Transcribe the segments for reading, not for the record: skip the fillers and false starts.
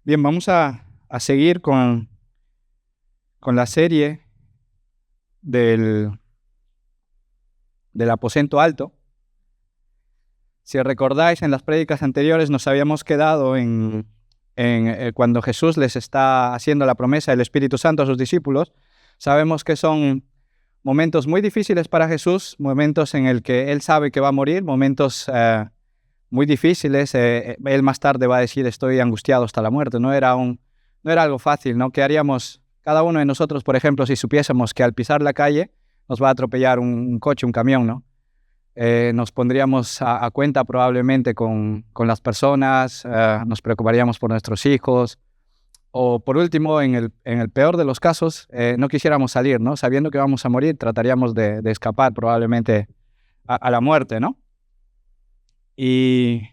Bien, vamos a seguir con la serie del, del aposento alto. Si recordáis, en las prédicas anteriores nos habíamos quedado en cuando Jesús les está haciendo la promesa del Espíritu Santo a sus discípulos. Sabemos que son momentos muy difíciles para Jesús, momentos en el que Él sabe que va a morir, momentos muy difíciles. Él más tarde va a decir, estoy angustiado hasta la muerte. No era algo fácil, ¿no? ¿Qué haríamos cada uno de nosotros, por ejemplo, si supiésemos que al pisar la calle nos va a atropellar un coche, un camión, ¿no? Nos pondríamos a cuenta probablemente con las personas, nos preocuparíamos por nuestros hijos, o por último, en el peor de los casos, no quisiéramos salir, ¿no? Sabiendo que vamos a morir, trataríamos de escapar probablemente a la muerte, ¿no? Y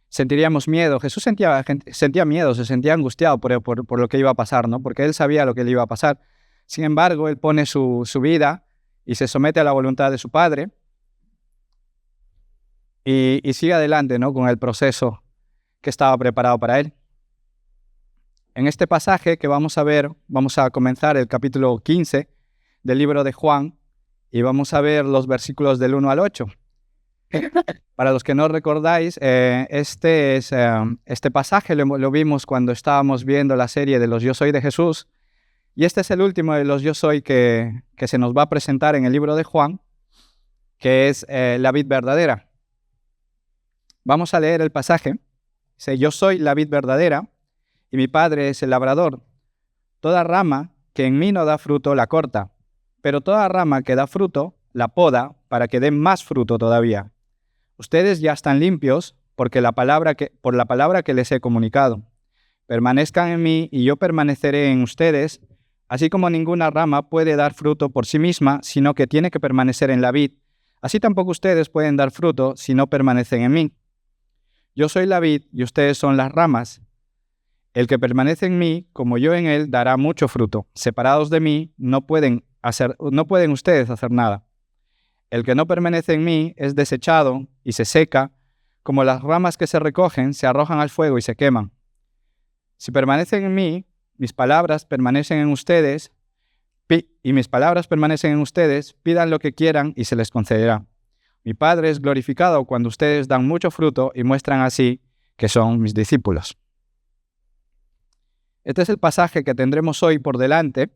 sentiríamos miedo. Jesús sentía miedo, se sentía angustiado por lo que iba a pasar, ¿no? Porque Él sabía lo que le iba a pasar. Sin embargo, Él pone su vida y se somete a la voluntad de su Padre y sigue adelante, ¿no? Con el proceso que estaba preparado para Él. En este pasaje que vamos a ver, vamos a comenzar el capítulo 15 del libro de Juan y vamos a ver los versículos del 1 al 8. Para los que no recordáis, este pasaje lo vimos cuando estábamos viendo la serie de los Yo Soy de Jesús, y este es el último de los Yo Soy que se nos va a presentar en el libro de Juan, que es la vid verdadera. Vamos a leer el pasaje. Dice, yo soy la vid verdadera, y mi Padre es el labrador. Toda rama que en mí no da fruto la corta, pero toda rama que da fruto la poda para que dé más fruto todavía. Ustedes ya están limpios por la palabra que les he comunicado. Permanezcan en mí y yo permaneceré en ustedes, así como ninguna rama puede dar fruto por sí misma, sino que tiene que permanecer en la vid. Así tampoco ustedes pueden dar fruto si no permanecen en mí. Yo soy la vid y ustedes son las ramas. El que permanece en mí, como yo en él, dará mucho fruto. Separados de mí, no pueden ustedes hacer nada. El que no permanece en mí es desechado y se seca, como las ramas que se recogen, se arrojan al fuego y se queman. Si permanecen en mí, mis palabras permanecen en ustedes, pidan lo que quieran y se les concederá. Mi Padre es glorificado cuando ustedes dan mucho fruto y muestran así que son mis discípulos. Este es el pasaje que tendremos hoy por delante.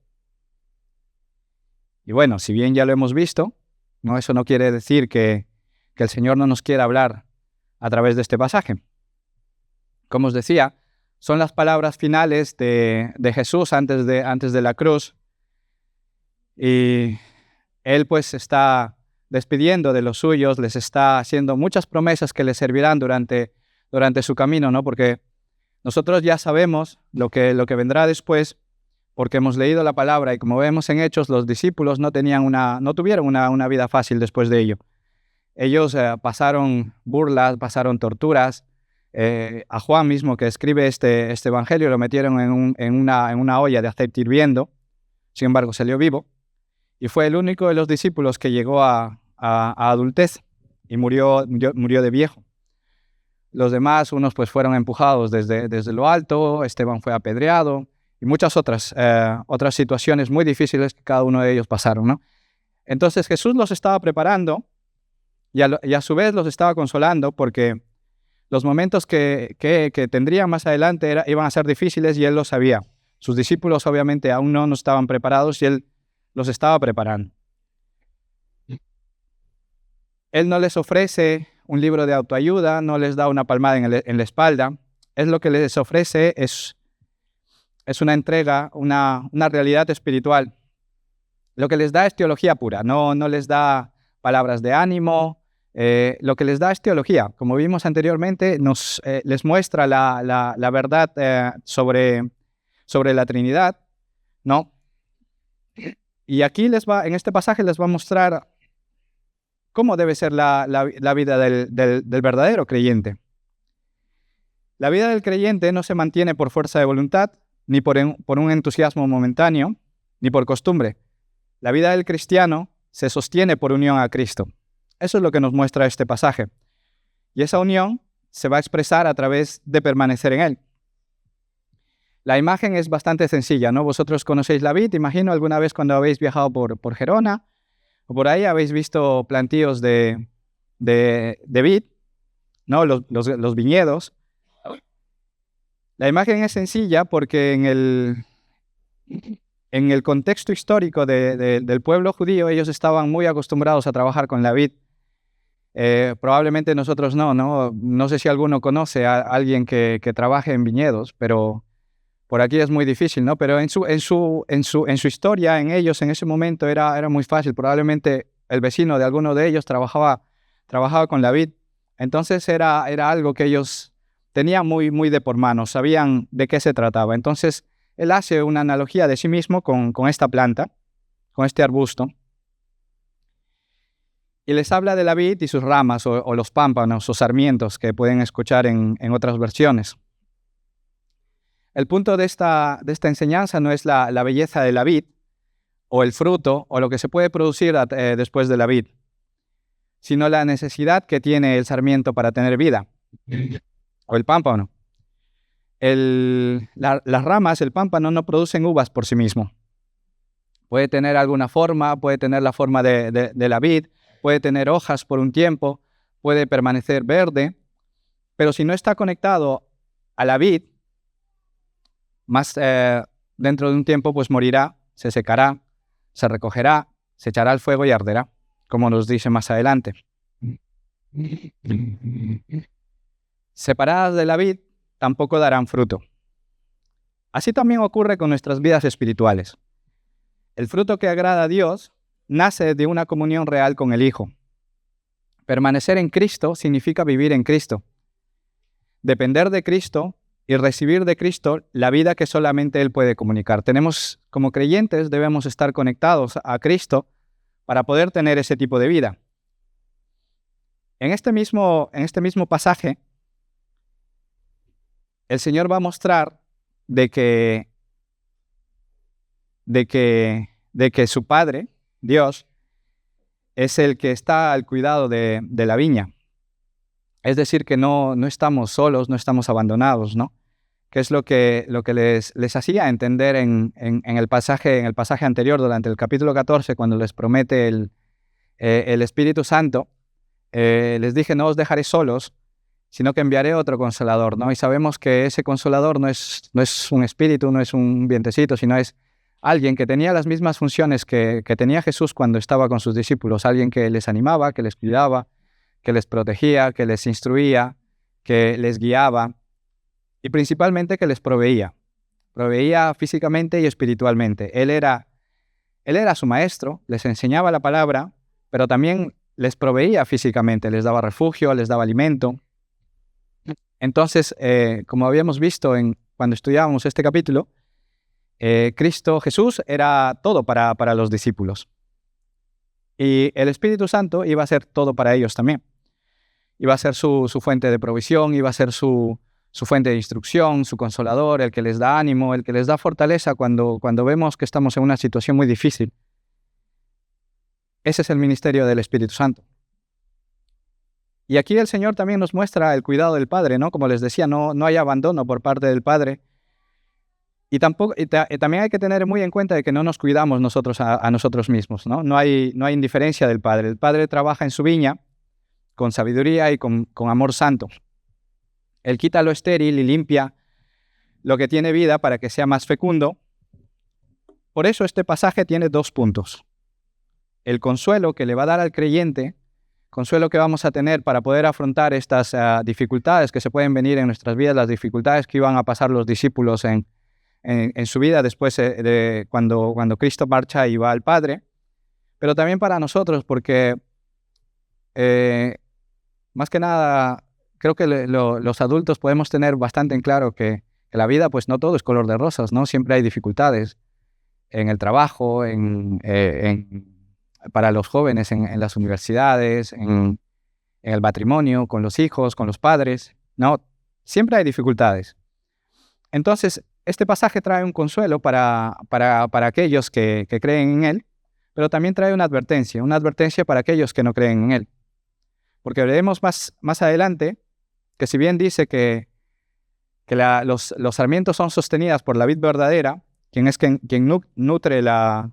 Y bueno, si bien ya lo hemos visto, ¿no? Eso no quiere decir que el Señor no nos quiera hablar a través de este pasaje. Como os decía, son las palabras finales de Jesús antes de la cruz. Y Él pues está despidiendo de los suyos, les está haciendo muchas promesas que les servirán durante su camino, ¿no? Porque nosotros ya sabemos lo que vendrá después, porque hemos leído la palabra y como vemos en Hechos, los discípulos no tuvieron una vida fácil después de ello. Ellos pasaron burlas, pasaron torturas. A Juan mismo, que escribe este evangelio, lo metieron en una olla de aceite hirviendo. Sin embargo, salió vivo. Y fue el único de los discípulos que llegó a adultez y murió de viejo. Los demás, unos pues fueron empujados desde lo alto, Esteban fue apedreado y muchas otras situaciones muy difíciles que cada uno de ellos pasaron, ¿no? Entonces Jesús los estaba preparando y a su vez los estaba consolando porque los momentos que tendrían más adelante iban a ser difíciles y Él lo sabía. Sus discípulos obviamente aún no estaban preparados y Él los estaba preparando. Él no les ofrece un libro de autoayuda, no les da una palmada en la espalda. Lo que les ofrece es una entrega, una realidad espiritual. Lo que les da es teología pura, no les da palabras de ánimo. Lo que les da es teología. Como vimos anteriormente, les muestra la verdad sobre la Trinidad, ¿no? Y aquí en este pasaje les va a mostrar cómo debe ser la vida del verdadero creyente. La vida del creyente no se mantiene por fuerza de voluntad, ni por un entusiasmo momentáneo, ni por costumbre. La vida del cristiano se sostiene por unión a Cristo. Eso es lo que nos muestra este pasaje. Y esa unión se va a expresar a través de permanecer en Él. La imagen es bastante sencilla, ¿no? Vosotros conocéis la vid, imagino, alguna vez cuando habéis viajado por Gerona o por ahí habéis visto plantíos de vid, ¿no? Los viñedos. La imagen es sencilla porque en el contexto histórico del pueblo judío, ellos estaban muy acostumbrados a trabajar con la vid. Probablemente nosotros no, ¿no? No sé si alguno conoce a alguien que trabaje en viñedos, pero por aquí es muy difícil, ¿no? Pero en su historia, en ellos, en ese momento era muy fácil. Probablemente el vecino de alguno de ellos trabajaba con la vid. Entonces era algo que ellos tenían muy de por mano, sabían de qué se trataba. Entonces él hace una analogía de sí mismo con esta planta, con este arbusto, y les habla de la vid y sus ramas o los pámpanos o sarmientos que pueden escuchar en otras versiones. El punto de esta enseñanza no es la belleza de la vid o el fruto o lo que se puede producir después de la vid, sino la necesidad que tiene el sarmiento para tener vida, o el pámpano. Las ramas, el pámpano, no producen uvas por sí mismo. Puede tener alguna forma, puede tener la forma de la vid, puede tener hojas por un tiempo, puede permanecer verde, pero si no está conectado a la vid, más dentro de un tiempo pues morirá, se secará, se recogerá, se echará al fuego y arderá, como nos dice más adelante. Separadas de la vid, tampoco darán fruto. Así también ocurre con nuestras vidas espirituales. El fruto que agrada a Dios nace de una comunión real con el Hijo. Permanecer en Cristo significa vivir en Cristo. Depender de Cristo y recibir de Cristo la vida que solamente Él puede comunicar. Como creyentes, debemos estar conectados a Cristo para poder tener ese tipo de vida. En este mismo pasaje, el Señor va a mostrar de que su Padre, Dios, es el que está al cuidado de la viña. Es decir, que no estamos solos, no estamos abandonados, ¿no? Que es lo que les hacía entender en el pasaje anterior, durante el capítulo 14, cuando les promete el Espíritu Santo. Les dije, no os dejaré solos, sino que enviaré otro Consolador, ¿no? Y sabemos que ese Consolador no es un espíritu, no es un vientecito, sino es alguien que tenía las mismas funciones que tenía Jesús cuando estaba con sus discípulos, alguien que les animaba, que les cuidaba, que les protegía, que les instruía, que les guiaba y principalmente que les proveía físicamente y espiritualmente. Él era su maestro, les enseñaba la palabra, pero también les proveía físicamente, les daba refugio, les daba alimento. Entonces, como habíamos visto cuando estudiábamos este capítulo, Jesús era todo para los discípulos. Y el Espíritu Santo iba a ser todo para ellos también. Iba a ser su fuente de provisión, iba a ser su fuente de instrucción, su consolador, el que les da ánimo, el que les da fortaleza cuando vemos que estamos en una situación muy difícil. Ese es el ministerio del Espíritu Santo. Y aquí el Señor también nos muestra el cuidado del Padre, ¿no? Como les decía, no hay abandono por parte del Padre. Y también hay que tener muy en cuenta de que no nos cuidamos nosotros a nosotros mismos, ¿no? No hay indiferencia del Padre. El Padre trabaja en su viña con sabiduría y con amor santo. Él quita lo estéril y limpia lo que tiene vida para que sea más fecundo. Por eso este pasaje tiene 2 puntos. El consuelo que le va a dar al creyente, consuelo que vamos a tener para poder afrontar estas dificultades que se pueden venir en nuestras vidas, las dificultades que iban a pasar los discípulos en su vida después de cuando Cristo marcha y va al Padre, pero también para nosotros, porque más que nada creo que los adultos podemos tener bastante en claro que la vida pues no todo es color de rosas, ¿no? Siempre hay dificultades en el trabajo, para los jóvenes en las universidades, en el matrimonio, con los hijos, con los padres, ¿no? Siempre hay dificultades. Entonces, este pasaje trae un consuelo para aquellos que creen en Él, pero también trae una advertencia para aquellos que no creen en Él. Porque veremos más adelante que si bien dice que los sarmientos son sostenidas por la vid verdadera, quien es quien nutre a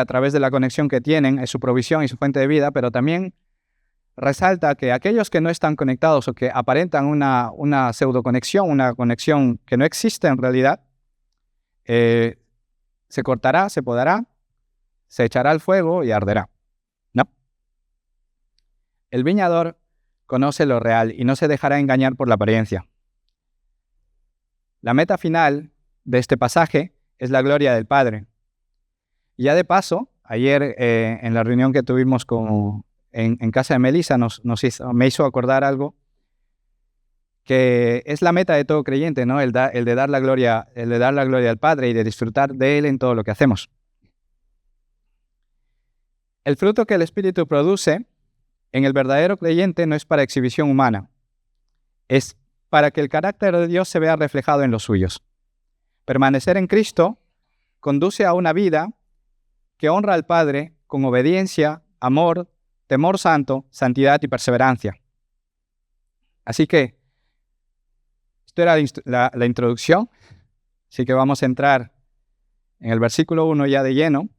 través de la conexión que tienen, es su provisión y su fuente de vida, pero también resalta que aquellos que no están conectados o que aparentan una pseudoconexión, una conexión que no existe en realidad, se cortará, se podará, se echará al fuego y arderá. ¿No? El viñador conoce lo real y no se dejará engañar por la apariencia. La meta final de este pasaje es la gloria del Padre. Y ya de paso, ayer en la reunión que tuvimos en casa de Melissa me hizo acordar algo que es la meta de todo creyente, ¿no? El de dar la gloria al Padre y de disfrutar de Él en todo lo que hacemos. El fruto que el Espíritu produce en el verdadero creyente no es para exhibición humana, es para que el carácter de Dios se vea reflejado en los suyos. Permanecer en Cristo conduce a una vida que honra al Padre con obediencia, amor, temor santo, santidad y perseverancia. Así que, esto era la introducción, así que vamos a entrar en el versículo 1 ya de lleno,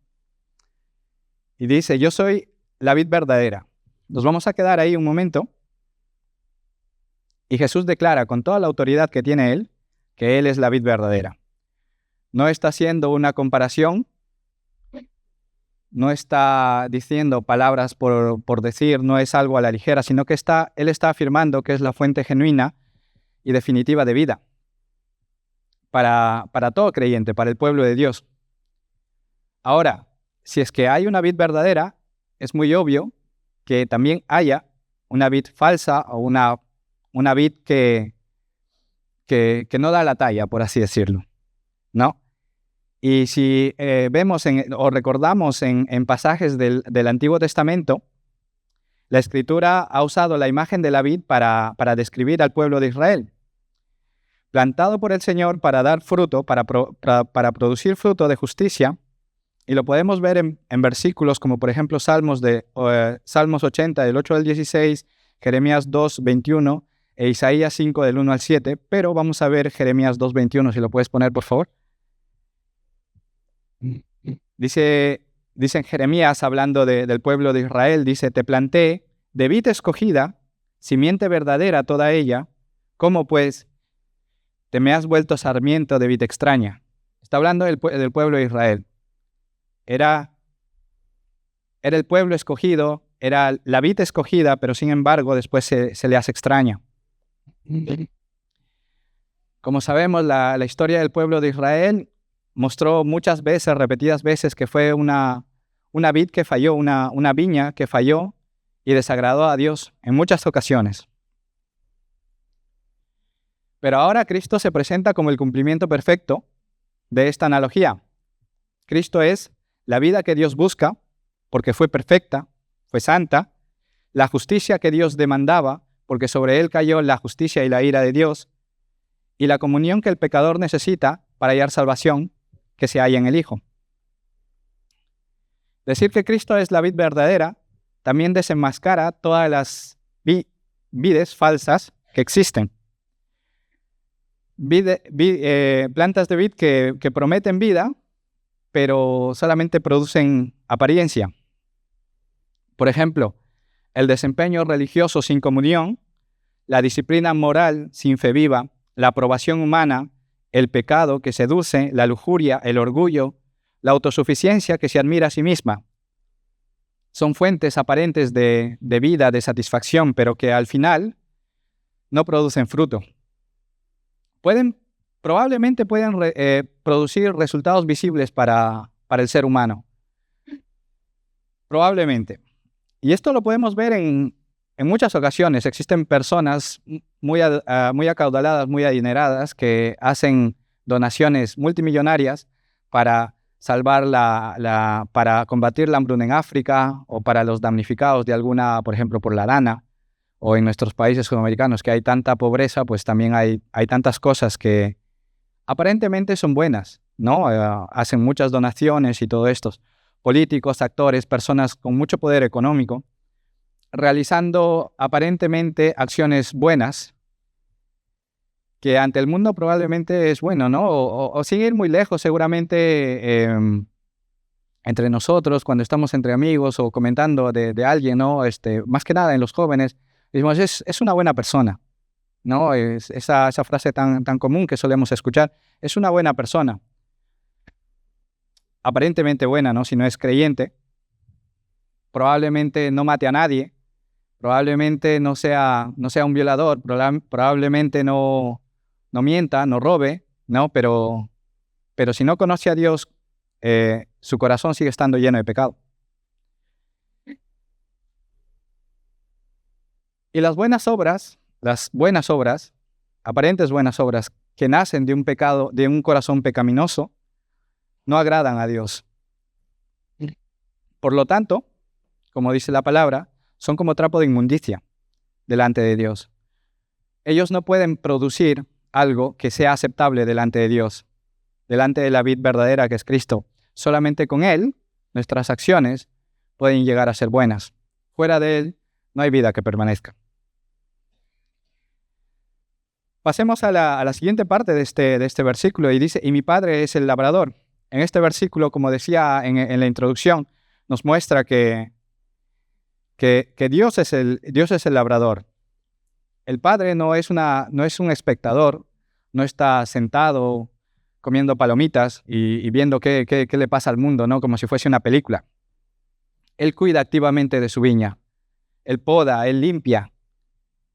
y dice, yo soy la vid verdadera. Nos vamos a quedar ahí un momento, y Jesús declara con toda la autoridad que tiene Él, que Él es la vid verdadera. No está haciendo una comparación, no está diciendo palabras por decir, no es algo a la ligera, sino que Él está afirmando que es la fuente genuina y definitiva de vida para todo creyente, para el pueblo de Dios. Ahora, si es que hay una vid verdadera, es muy obvio que también haya una vid falsa o una vid que no da la talla, por así decirlo, ¿no? Y si vemos o recordamos en pasajes del Antiguo Testamento, la Escritura ha usado la imagen de la vid para describir al pueblo de Israel, plantado por el Señor para dar fruto, para producir fruto de justicia, y lo podemos ver en versículos como por ejemplo Salmos 80, del 8 al 16, Jeremías 2, 21 e Isaías 5, del 1 al 7, pero vamos a ver Jeremías 2, 21, si lo puedes poner por favor. Dice en Jeremías, hablando del pueblo de Israel, dice, te planté de vid escogida, simiente verdadera toda ella, ¿cómo pues te me has vuelto sarmiento de vid extraña? Está hablando del pueblo de Israel. Era el pueblo escogido, era la vid escogida, pero sin embargo después se le hace extraña. Como sabemos, la historia del pueblo de Israel mostró muchas veces, repetidas veces, que fue una vid que falló, una viña que falló y desagradó a Dios en muchas ocasiones. Pero ahora Cristo se presenta como el cumplimiento perfecto de esta analogía. Cristo es la vida que Dios busca, porque fue perfecta, fue santa, la justicia que Dios demandaba, porque sobre él cayó la justicia y la ira de Dios, y la comunión que el pecador necesita para hallar salvación, que se halla en el Hijo. Decir que Cristo es la vid verdadera también desenmascara todas las vides falsas que existen. Plantas de vid que prometen vida, pero solamente producen apariencia. Por ejemplo, el desempeño religioso sin comunión, la disciplina moral sin fe viva, la aprobación humana, el pecado que seduce, la lujuria, el orgullo, la autosuficiencia que se admira a sí misma. Son fuentes aparentes de vida, de satisfacción, pero que al final no producen fruto. Probablemente pueden producir resultados visibles para el ser humano. Probablemente. Y esto lo podemos ver en muchas ocasiones. Existen personas muy acaudaladas, muy adineradas, que hacen donaciones multimillonarias para salvar para combatir la hambruna en África o para los damnificados de alguna, por ejemplo, por la lana, o en nuestros países sudamericanos que hay tanta pobreza, pues también hay tantas cosas que aparentemente son buenas, ¿no? Hacen muchas donaciones y todo esto. Políticos, actores, personas con mucho poder económico, realizando aparentemente acciones buenas que ante el mundo probablemente es bueno, ¿no? O sin ir muy lejos, seguramente entre nosotros, cuando estamos entre amigos o comentando de alguien, ¿no? Más que nada en los jóvenes, decimos, es una buena persona, ¿no? Es esa frase tan común que solemos escuchar, es una buena persona. Aparentemente buena, ¿no? Si no es creyente, probablemente no mate a nadie, probablemente no sea un violador, probablemente no mienta, no robe, ¿no? Pero si no conoce a Dios, su corazón sigue estando lleno de pecado. Y las buenas obras, aparentes buenas obras, que nacen de un pecado, de un corazón pecaminoso, no agradan a Dios. Por lo tanto, como dice la palabra, son como trapo de inmundicia delante de Dios. Ellos no pueden producir algo que sea aceptable delante de Dios, delante de la vid verdadera que es Cristo. Solamente con Él, nuestras acciones pueden llegar a ser buenas. Fuera de Él, no hay vida que permanezca. Pasemos a la siguiente parte de este versículo y dice, y mi Padre es el labrador. En este versículo, como decía en la introducción, nos muestra que Dios es el labrador. El Padre no es un espectador, no está sentado comiendo palomitas y viendo qué le pasa al mundo, ¿no? Como si fuese una película. Él cuida activamente de su viña. Él poda, Él limpia.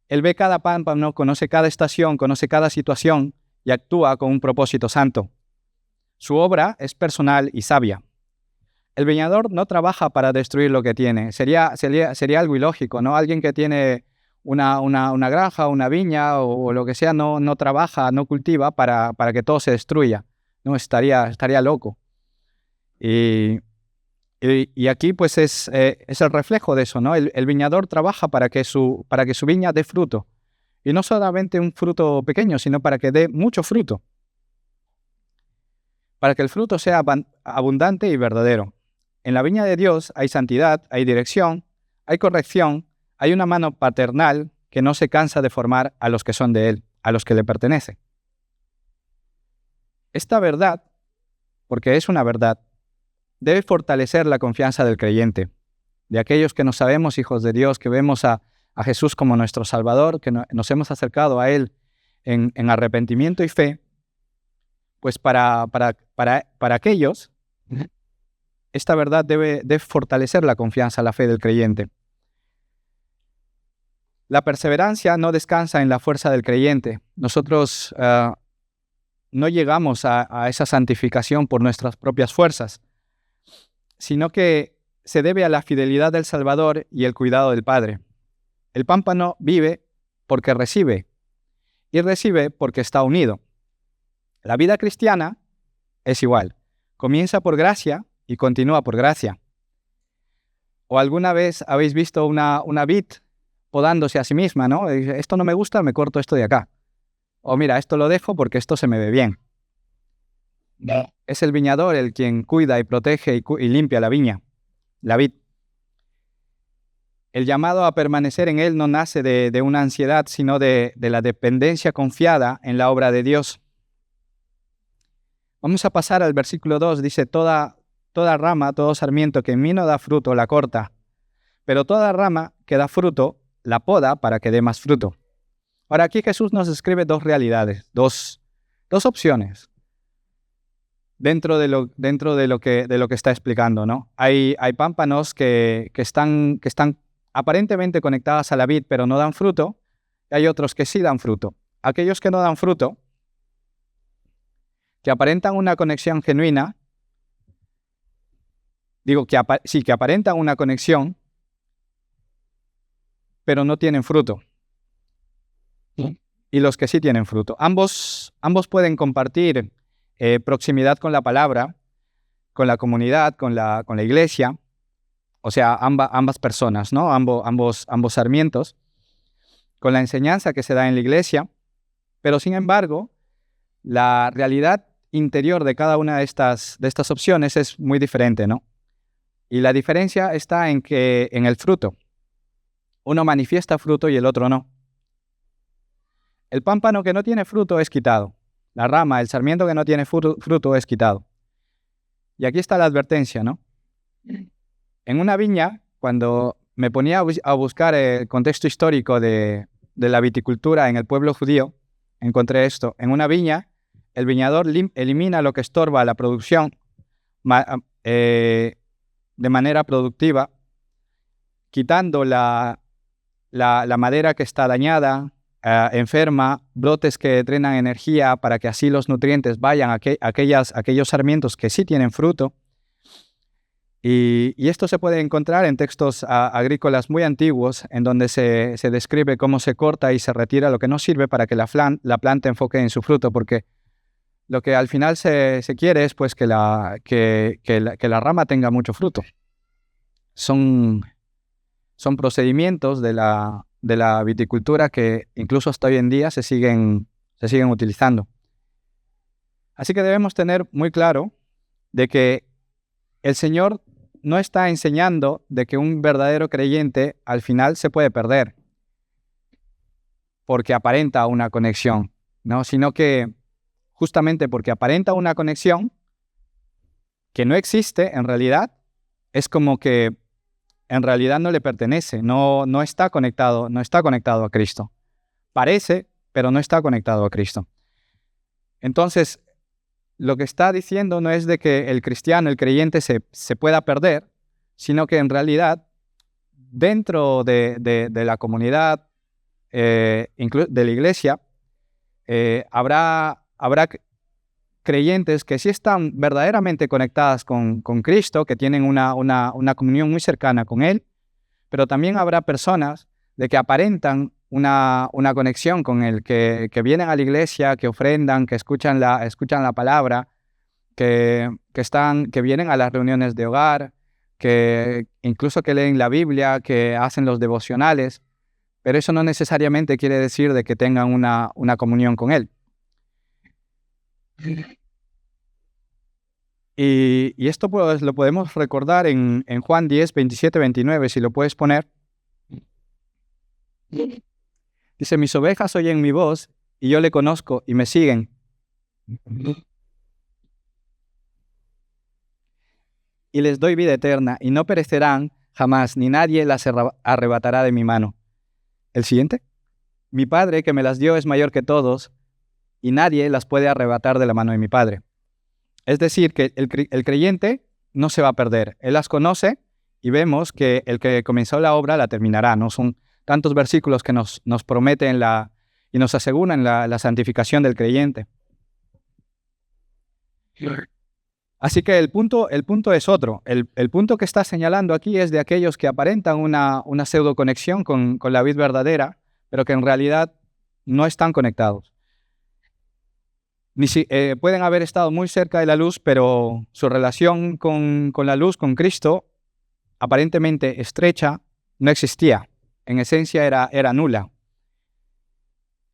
Él ve cada pámpano, conoce cada estación, conoce cada situación y actúa con un propósito santo. Su obra es personal y sabia. El viñador no trabaja para destruir lo que tiene. Sería algo ilógico, ¿no? Alguien que tiene una granja, una viña o lo que sea, no trabaja, no cultiva para que todo se destruya. No, estaría loco. Y aquí pues es el reflejo de eso, ¿no? El viñador trabaja para que su viña dé fruto. Y no solamente un fruto pequeño, sino para que dé mucho fruto. Para que el fruto sea abundante y verdadero. En la viña de Dios hay santidad, hay dirección, hay corrección, hay una mano paternal que no se cansa de formar a los que son de Él, a los que le pertenecen. Esta verdad, porque es una verdad, debe fortalecer la confianza del creyente, de aquellos que nos sabemos hijos de Dios, que vemos a Jesús como nuestro Salvador, que nos hemos acercado a Él en arrepentimiento y fe, pues para aquellos, esta verdad debe fortalecer la confianza, la fe del creyente. La perseverancia no descansa en la fuerza del creyente. Nosotros no llegamos a esa santificación por nuestras propias fuerzas, sino que se debe a la fidelidad del Salvador y el cuidado del Padre. El pámpano vive porque recibe, y recibe porque está unido. La vida cristiana es igual. Comienza por gracia y continúa por gracia. ¿O alguna vez habéis visto una vid podándose a sí misma, ¿no? Esto no me gusta, me corto esto de acá. O mira, esto lo dejo porque esto se me ve bien. No. Es el viñador el quien cuida y protege y limpia la viña, la vid. El llamado a permanecer en él no nace de una ansiedad, sino de la dependencia confiada en la obra de Dios. Vamos a pasar al versículo 2. Dice, toda rama, todo sarmiento que en mí no da fruto, la corta. Pero toda rama que da fruto, la poda para que dé más fruto. Ahora aquí Jesús nos describe dos realidades, dos opciones dentro de lo que está explicando, ¿no? Hay pámpanos que están aparentemente conectadas a la vid, pero no dan fruto, y hay otros que sí dan fruto. Aquellos que no dan fruto, que aparentan una conexión genuina, que aparentan una conexión, pero no tienen fruto. Y los que sí tienen fruto. Ambos pueden compartir proximidad con la palabra, con la comunidad, con la iglesia, o sea, ambas personas, ¿no? Ambos sarmientos, con la enseñanza que se da en la iglesia, pero sin embargo, la realidad interior de cada una de estas opciones es muy diferente, ¿no? Y la diferencia está en el fruto. Uno manifiesta fruto y el otro no. el pámpano que no tiene fruto es quitado. La rama, el sarmiento que no tiene fruto es quitado. Y aquí está la advertencia, ¿no? En una viña, cuando me ponía a buscar el contexto histórico de la viticultura en el pueblo judío, encontré esto. En una viña, el viñador elimina lo que estorba la producción de manera productiva, quitando la madera que está dañada, enferma, brotes que drenan energía para que así los nutrientes vayan a aquellos sarmientos que sí tienen fruto. Y esto se puede encontrar en textos agrícolas muy antiguos, en donde se describe cómo se corta y se retira lo que no sirve para que la planta enfoque en su fruto, porque lo que al final se quiere es pues que la rama tenga mucho fruto. Son procedimientos de la viticultura que incluso hasta hoy en día se siguen utilizando. Así que debemos tener muy claro de que el Señor no está enseñando de que un verdadero creyente al final se puede perder porque aparenta una conexión, ¿no? Sino que justamente porque aparenta una conexión que no existe en realidad, es como que en realidad no le pertenece, no está conectado a Cristo. Parece, pero no está conectado a Cristo. Entonces, lo que está diciendo no es de que el cristiano, el creyente, se pueda perder, sino que en realidad, dentro de la comunidad, de la iglesia, habrá creyentes que sí están verdaderamente conectadas con Cristo, que tienen una comunión muy cercana con Él, pero también habrá personas de que aparentan una conexión con Él, que vienen a la iglesia, que ofrendan, que escuchan la palabra, que vienen a las reuniones de hogar, que incluso que leen la Biblia, que hacen los devocionales, pero eso no necesariamente quiere decir de que tengan una comunión con Él. Y esto pues lo podemos recordar en Juan 10, 27, 29, si lo puedes poner. Dice, mis ovejas oyen mi voz, y yo le conozco, y me siguen. Y les doy vida eterna, y no perecerán jamás, ni nadie las arrebatará de mi mano. ¿El siguiente? Mi Padre que me las dio es mayor que todos, y nadie las puede arrebatar de la mano de mi Padre. Es decir, que el creyente no se va a perder. Él las conoce, y vemos que el que comenzó la obra la terminará. No son tantos versículos que nos prometen y nos aseguran la santificación del creyente. Así que el punto es otro. El punto que está señalando aquí es de aquellos que aparentan una pseudo conexión con la vid verdadera, pero que en realidad no están conectados. Pueden haber estado muy cerca de la luz, pero su relación con la luz, con Cristo, aparentemente estrecha, no existía. En esencia era nula.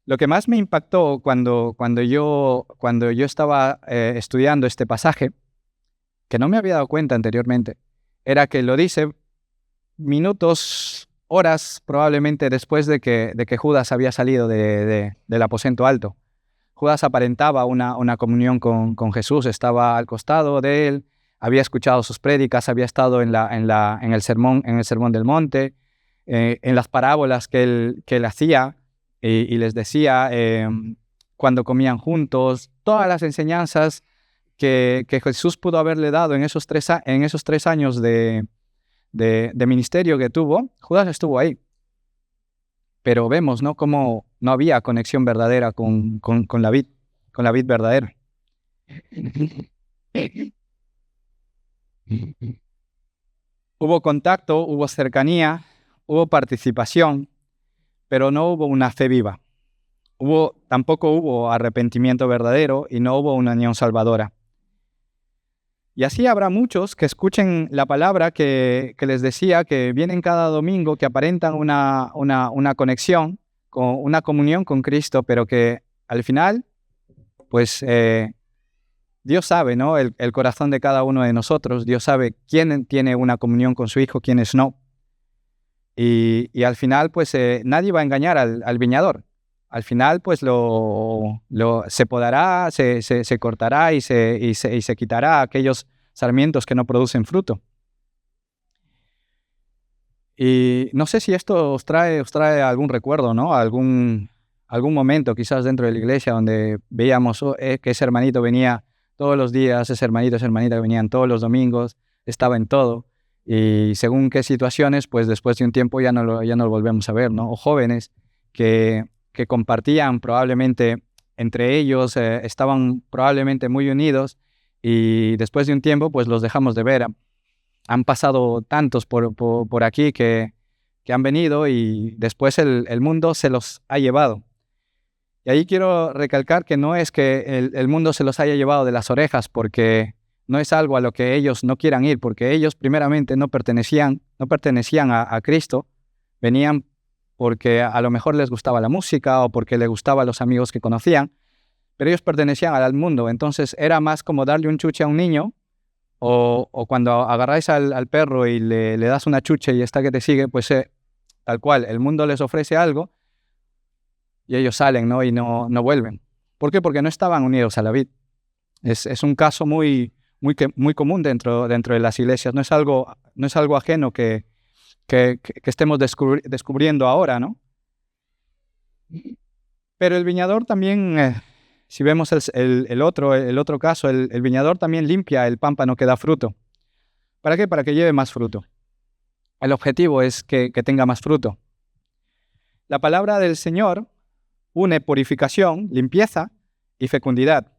Lo que más me impactó cuando yo estaba estudiando este pasaje, que no me había dado cuenta anteriormente, era que lo dice minutos, horas probablemente después de que Judas había salido del aposento alto. Judas aparentaba una comunión con Jesús, estaba al costado de él, había escuchado sus prédicas, había estado en el sermón del monte, en las parábolas que él hacía y les decía cuando comían juntos, todas las enseñanzas que Jesús pudo haberle dado en esos 3 años de ministerio que tuvo. Judas estuvo ahí. Pero vemos, ¿no?, cómo no había conexión verdadera con la vid verdadera. Hubo contacto, hubo cercanía, hubo participación, pero no hubo una fe viva. Tampoco hubo arrepentimiento verdadero y no hubo una unión salvadora. Y así habrá muchos que escuchen la palabra que les decía, que vienen cada domingo, que aparentan una conexión, una comunión con Cristo, pero que al final, pues Dios sabe, ¿no?, el corazón de cada uno de nosotros. Dios sabe quién tiene una comunión con su Hijo, quiénes no. Y al final, pues nadie va a engañar al viñador. al final pues se podará, se cortará y se quitará aquellos sarmientos que no producen fruto. Y no sé si esto os trae algún recuerdo, ¿no? Algún momento quizás dentro de la iglesia donde veíamos que ese hermanito venía todos los días, esa hermanita que venían todos los domingos, estaba en todo. Y según qué situaciones, pues después de un tiempo ya no lo volvemos a ver, ¿no? O jóvenes que compartían probablemente entre ellos, estaban probablemente muy unidos y después de un tiempo pues los dejamos de ver. Han pasado tantos por aquí que han venido y después el mundo se los ha llevado. Y ahí quiero recalcar que no es que el mundo se los haya llevado de las orejas, porque no es algo a lo que ellos no quieran ir, porque ellos primeramente no pertenecían a Cristo, venían porque a lo mejor les gustaba la música o porque les gustaban los amigos que conocían, pero ellos pertenecían al mundo. Entonces era más como darle un chuche a un niño, o cuando agarráis al perro y le das una chuche y está que te sigue, pues tal cual, el mundo les ofrece algo y ellos salen, ¿no? Y no vuelven. ¿Por qué? Porque no estaban unidos a la vid. Es un caso muy común dentro de las iglesias. No es algo ajeno que estemos descubriendo ahora, ¿no? Pero el viñador también, si vemos el otro caso, el viñador también limpia el pámpano que da fruto. ¿Para qué? Para que lleve más fruto. El objetivo es que tenga más fruto. La palabra del Señor une purificación, limpieza y fecundidad.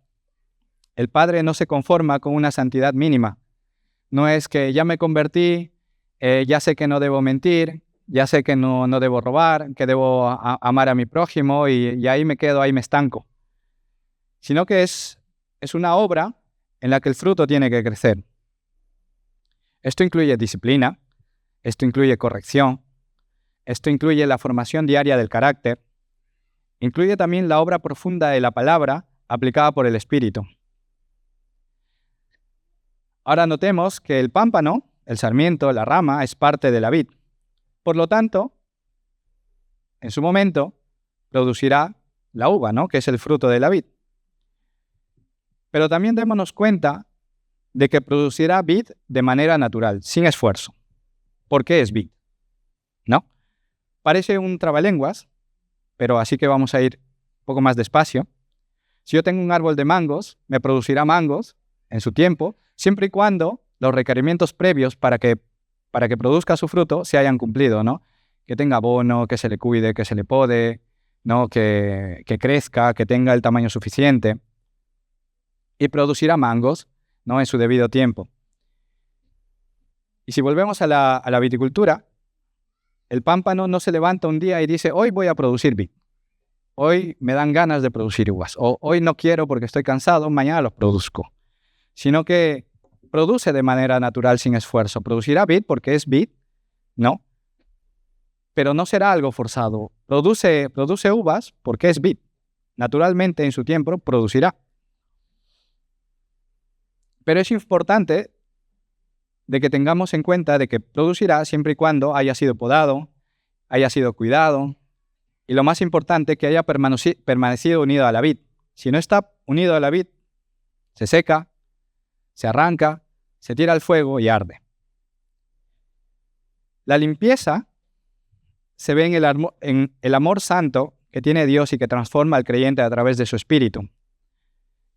El Padre no se conforma con una santidad mínima. No es que ya me convertí, ya sé que no debo mentir, ya sé que no debo robar, que debo amar a mi prójimo y ahí me quedo, ahí me estanco. Sino que es una obra en la que el fruto tiene que crecer. Esto incluye disciplina, esto incluye corrección, esto incluye la formación diaria del carácter, incluye también la obra profunda de la palabra aplicada por el Espíritu. Ahora notemos que el pámpano, el sarmiento, la rama, es parte de la vid. Por lo tanto, en su momento, producirá la uva, ¿no? Que es el fruto de la vid. Pero también démonos cuenta de que producirá vid de manera natural, sin esfuerzo. ¿Por qué es vid? ¿No? Parece un trabalenguas, pero así que vamos a ir un poco más despacio. Si yo tengo un árbol de mangos, me producirá mangos en su tiempo, siempre y cuando los requerimientos previos para que produzca su fruto se hayan cumplido, ¿no? Que tenga abono, que se le cuide, que se le pode, ¿no? Que crezca, que tenga el tamaño suficiente. Y producirá mangos, ¿no? En su debido tiempo. Y si volvemos a la viticultura, el pámpano no se levanta un día y dice, hoy voy a producir vid. Hoy me dan ganas de producir uvas. O hoy no quiero porque estoy cansado, mañana los produzco. Sino que produce de manera natural, sin esfuerzo. Producirá vid porque es vid, ¿no? Pero no será algo forzado. Produce uvas porque es vid. Naturalmente, en su tiempo, producirá. Pero es importante de que tengamos en cuenta de que producirá siempre y cuando haya sido podado, haya sido cuidado, y lo más importante, que haya permanecido unido a la vid. Si no está unido a la vid, se seca, se arranca, se tira al fuego y arde. La limpieza se ve en el amor santo que tiene Dios y que transforma al creyente a través de su espíritu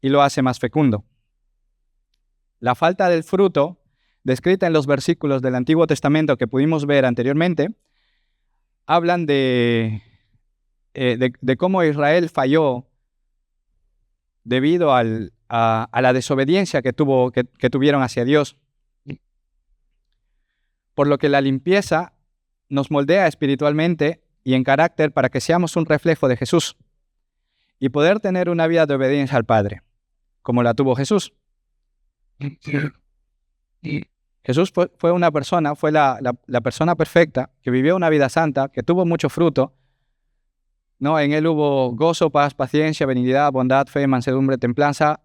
y lo hace más fecundo. La falta del fruto, descrita en los versículos del Antiguo Testamento que pudimos ver anteriormente, hablan de cómo Israel falló debido a la desobediencia que tuvieron hacia Dios. Por lo que la limpieza nos moldea espiritualmente y en carácter para que seamos un reflejo de Jesús y poder tener una vida de obediencia al Padre, como la tuvo Jesús. Jesús fue una persona, fue la persona perfecta, que vivió una vida santa, que tuvo mucho fruto, ¿no? En él hubo gozo, paz, paciencia, benignidad, bondad, fe, mansedumbre, templanza,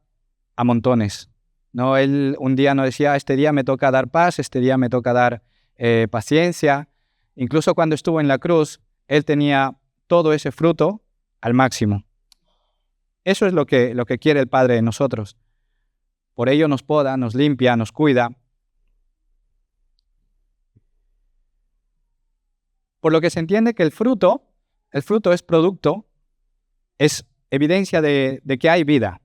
a montones, ¿no? Él un día no decía, este día me toca dar paz, este día me toca dar paciencia. Incluso cuando estuvo en la cruz, él tenía todo ese fruto al máximo. Eso es lo que quiere el Padre de nosotros. Por ello nos poda, nos limpia, nos cuida. Por lo que se entiende que el fruto es producto, es evidencia de que hay vida.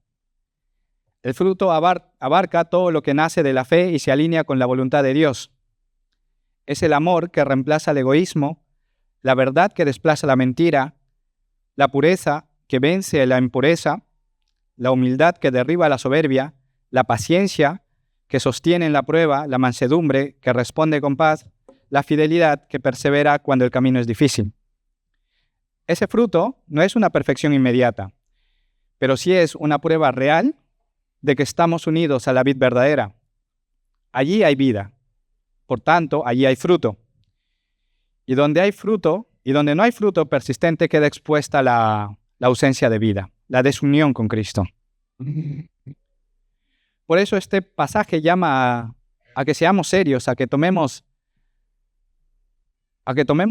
El fruto abarca todo lo que nace de la fe y se alinea con la voluntad de Dios. Es el amor que reemplaza el egoísmo, la verdad que desplaza la mentira, la pureza que vence la impureza, la humildad que derriba la soberbia, la paciencia que sostiene en la prueba, la mansedumbre que responde con paz, la fidelidad que persevera cuando el camino es difícil. Ese fruto no es una perfección inmediata, pero sí es una prueba real de que estamos unidos a la vid verdadera. Allí hay vida, por tanto, allí hay fruto. Y donde hay fruto, y donde no hay fruto persistente, queda expuesta la ausencia de vida, la desunión con Cristo. Por eso este pasaje llama a que seamos serios, a que tomemos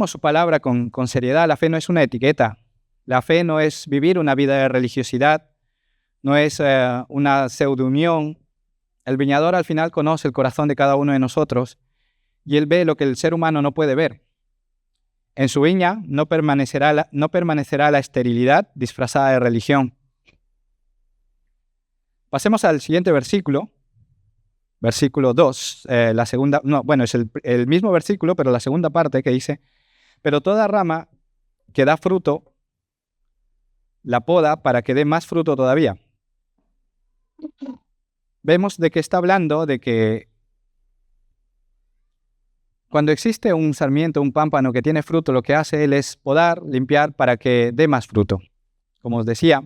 su palabra con seriedad. La fe no es una etiqueta. La fe no es vivir una vida de religiosidad, no es una pseudo-unión. El viñador al final conoce el corazón de cada uno de nosotros y él ve lo que el ser humano no puede ver. En su viña no permanecerá la esterilidad disfrazada de religión. Pasemos al siguiente versículo, versículo 2, es el mismo versículo, pero la segunda parte que dice: pero toda rama que da fruto, la poda para que dé más fruto todavía. Vemos de que está hablando de que cuando existe un sarmiento, un pámpano que tiene fruto, lo que hace él es podar, limpiar para que dé más fruto. Como os decía,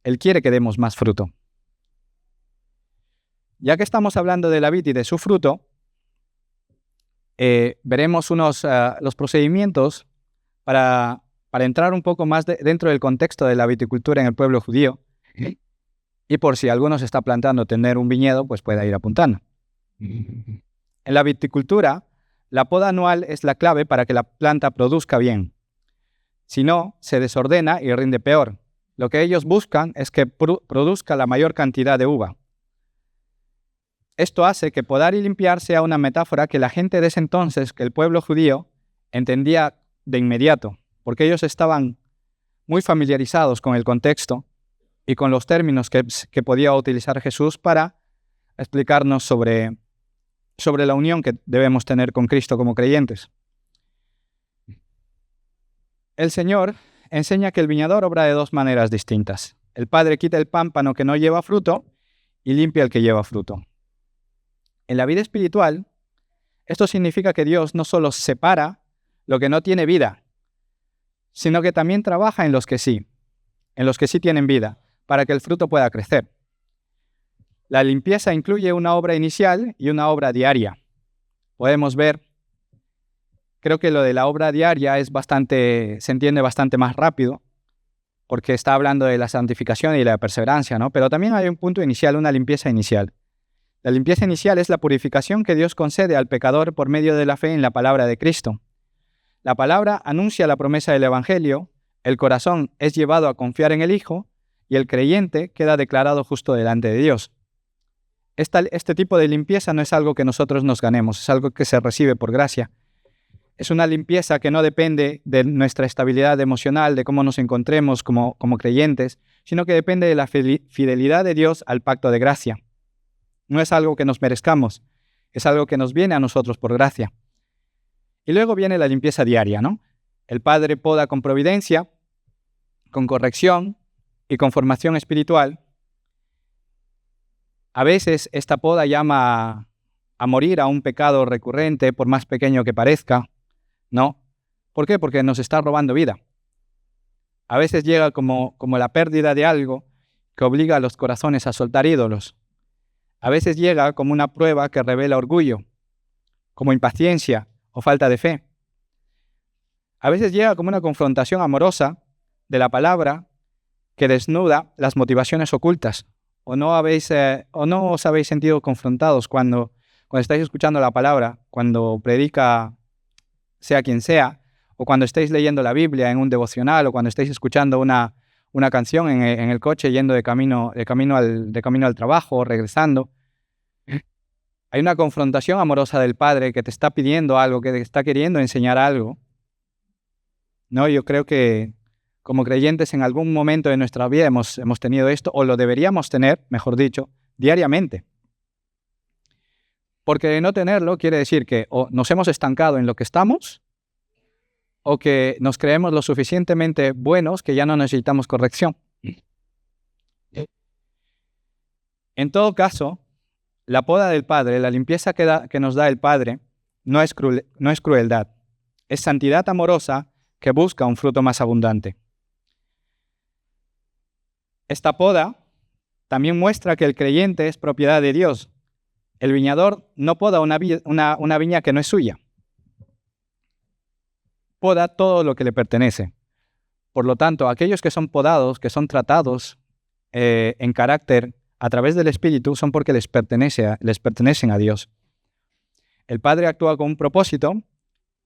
él quiere que demos más fruto. Ya que estamos hablando de la vid y de su fruto, veremos los procedimientos para entrar un poco más dentro del contexto de la viticultura en el pueblo judío. Y por si alguno se está planteando tener un viñedo, pues pueda ir apuntando. En la viticultura, la poda anual es la clave para que la planta produzca bien. Si no, se desordena y rinde peor. Lo que ellos buscan es que produzca la mayor cantidad de uva. Esto hace que podar y limpiar sea una metáfora que la gente de ese entonces, que el pueblo judío, entendía de inmediato, porque ellos estaban muy familiarizados con el contexto y con los términos que podía utilizar Jesús para explicarnos sobre la unión que debemos tener con Cristo como creyentes. El Señor enseña que el viñador obra de dos maneras distintas. El Padre quita el pámpano que no lleva fruto y limpia el que lleva fruto. En la vida espiritual, esto significa que Dios no solo separa lo que no tiene vida, sino que también trabaja en los que sí tienen vida, para que el fruto pueda crecer. La limpieza incluye una obra inicial y una obra diaria. Podemos ver, creo que lo de la obra diaria se entiende bastante más rápido, porque está hablando de la santificación y la perseverancia, ¿no? Pero también hay un punto inicial, una limpieza inicial. La limpieza inicial es la purificación que Dios concede al pecador por medio de la fe en la palabra de Cristo. La palabra anuncia la promesa del Evangelio, el corazón es llevado a confiar en el Hijo y el creyente queda declarado justo delante de Dios. Este tipo de limpieza no es algo que nosotros nos ganemos, es algo que se recibe por gracia. Es una limpieza que no depende de nuestra estabilidad emocional, de cómo nos encontremos como creyentes, sino que depende de la fidelidad de Dios al pacto de gracia. No es algo que nos merezcamos, es algo que nos viene a nosotros por gracia. Y luego viene la limpieza diaria, ¿no? El Padre poda con providencia, con corrección y con formación espiritual. A veces esta poda llama a morir a un pecado recurrente, por más pequeño que parezca, ¿no? ¿Por qué? Porque nos está robando vida. A veces llega como la pérdida de algo que obliga a los corazones a soltar ídolos. A veces llega como una prueba que revela orgullo, como impaciencia o falta de fe. A veces llega como una confrontación amorosa de la palabra que desnuda las motivaciones ocultas. ¿O no os habéis sentido confrontados cuando estáis escuchando la palabra, cuando predica sea quien sea, o cuando estéis leyendo la Biblia en un devocional, o cuando estéis escuchando una canción en el coche yendo de camino al trabajo o regresando. Hay una confrontación amorosa del Padre que te está pidiendo algo, que te está queriendo enseñar algo. No, yo creo que como creyentes en algún momento de nuestra vida hemos tenido esto, o lo deberíamos tener, mejor dicho, diariamente. Porque de no tenerlo quiere decir que o nos hemos estancado en lo que estamos, o que nos creemos lo suficientemente buenos que ya no necesitamos corrección. En todo caso, la poda del Padre, la limpieza que nos da el Padre, no es crueldad. Es santidad amorosa que busca un fruto más abundante. Esta poda también muestra que el creyente es propiedad de Dios. El viñador no poda una viña que no es suya. Poda todo lo que le pertenece. Por lo tanto, aquellos que son podados, que son tratados en carácter a través del Espíritu, son porque les pertenecen a Dios. El Padre actúa con un propósito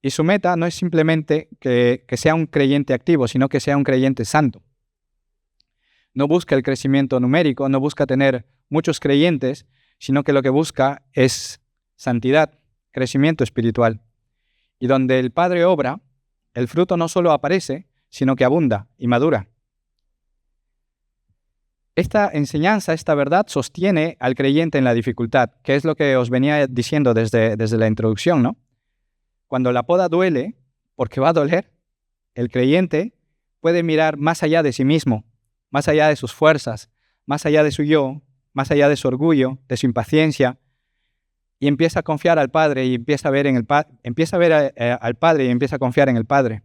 y su meta no es simplemente que sea un creyente activo, sino que sea un creyente santo. No busca el crecimiento numérico, no busca tener muchos creyentes, sino que lo que busca es santidad, crecimiento espiritual. Y donde el Padre obra, el fruto no solo aparece, sino que abunda y madura. Esta enseñanza, esta verdad, sostiene al creyente en la dificultad, que es lo que os venía diciendo desde la introducción, ¿no? Cuando la poda duele, porque va a doler, el creyente puede mirar más allá de sí mismo, más allá de sus fuerzas, más allá de su yo, más allá de su orgullo, de su impaciencia, y empieza a confiar al Padre y empieza a ver al Padre y empieza a confiar en el Padre.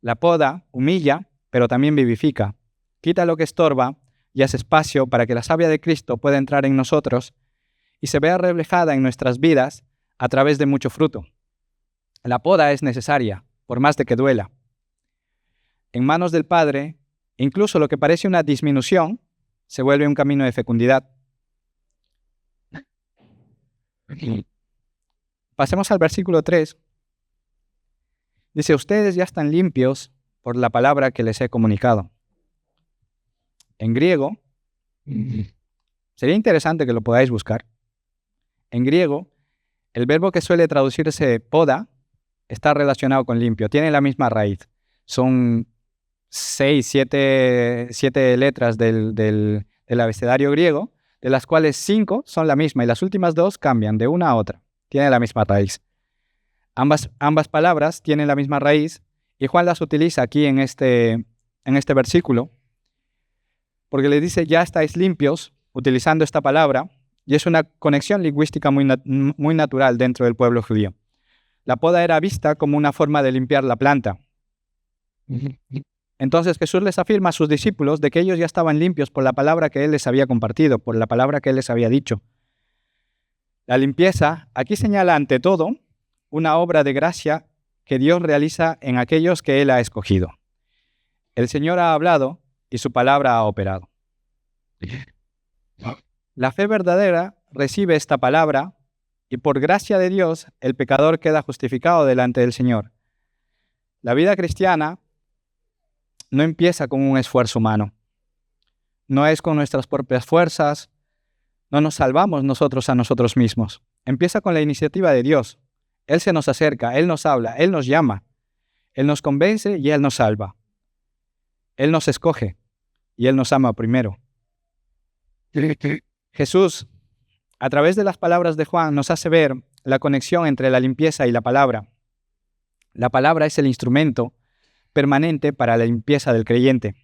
La poda humilla, pero también vivifica. Quita lo que estorba y hace espacio para que la savia de Cristo pueda entrar en nosotros y se vea reflejada en nuestras vidas a través de mucho fruto. La poda es necesaria, por más de que duela. En manos del Padre, incluso lo que parece una disminución se vuelve un camino de fecundidad. Pasemos al versículo 3. Dice, ustedes ya están limpios por la palabra que les he comunicado. En griego, sería interesante que lo podáis buscar. En griego, el verbo que suele traducirse poda está relacionado con limpio, tiene la misma raíz. Son 7 letras del abecedario griego, de las cuales 5 son la misma y las últimas 2 cambian de una a otra. Tienen la misma raíz. Ambas palabras tienen la misma raíz y Juan las utiliza aquí en este versículo porque le dice ya estáis limpios utilizando esta palabra y es una conexión lingüística muy natural dentro del pueblo judío. La poda era vista como una forma de limpiar la planta. Entonces Jesús les afirma a sus discípulos de que ellos ya estaban limpios por la palabra que Él les había compartido, por la palabra que Él les había dicho. La limpieza aquí señala ante todo una obra de gracia que Dios realiza en aquellos que Él ha escogido. El Señor ha hablado y su palabra ha operado. La fe verdadera recibe esta palabra y por gracia de Dios el pecador queda justificado delante del Señor. La vida cristiana no empieza con un esfuerzo humano. No es con nuestras propias fuerzas. No nos salvamos nosotros a nosotros mismos. Empieza con la iniciativa de Dios. Él se nos acerca, Él nos habla, Él nos llama. Él nos convence y Él nos salva. Él nos escoge y Él nos ama primero. Jesús, a través de las palabras de Juan, nos hace ver la conexión entre la limpieza y la palabra. La palabra es el instrumento permanente para la limpieza del creyente.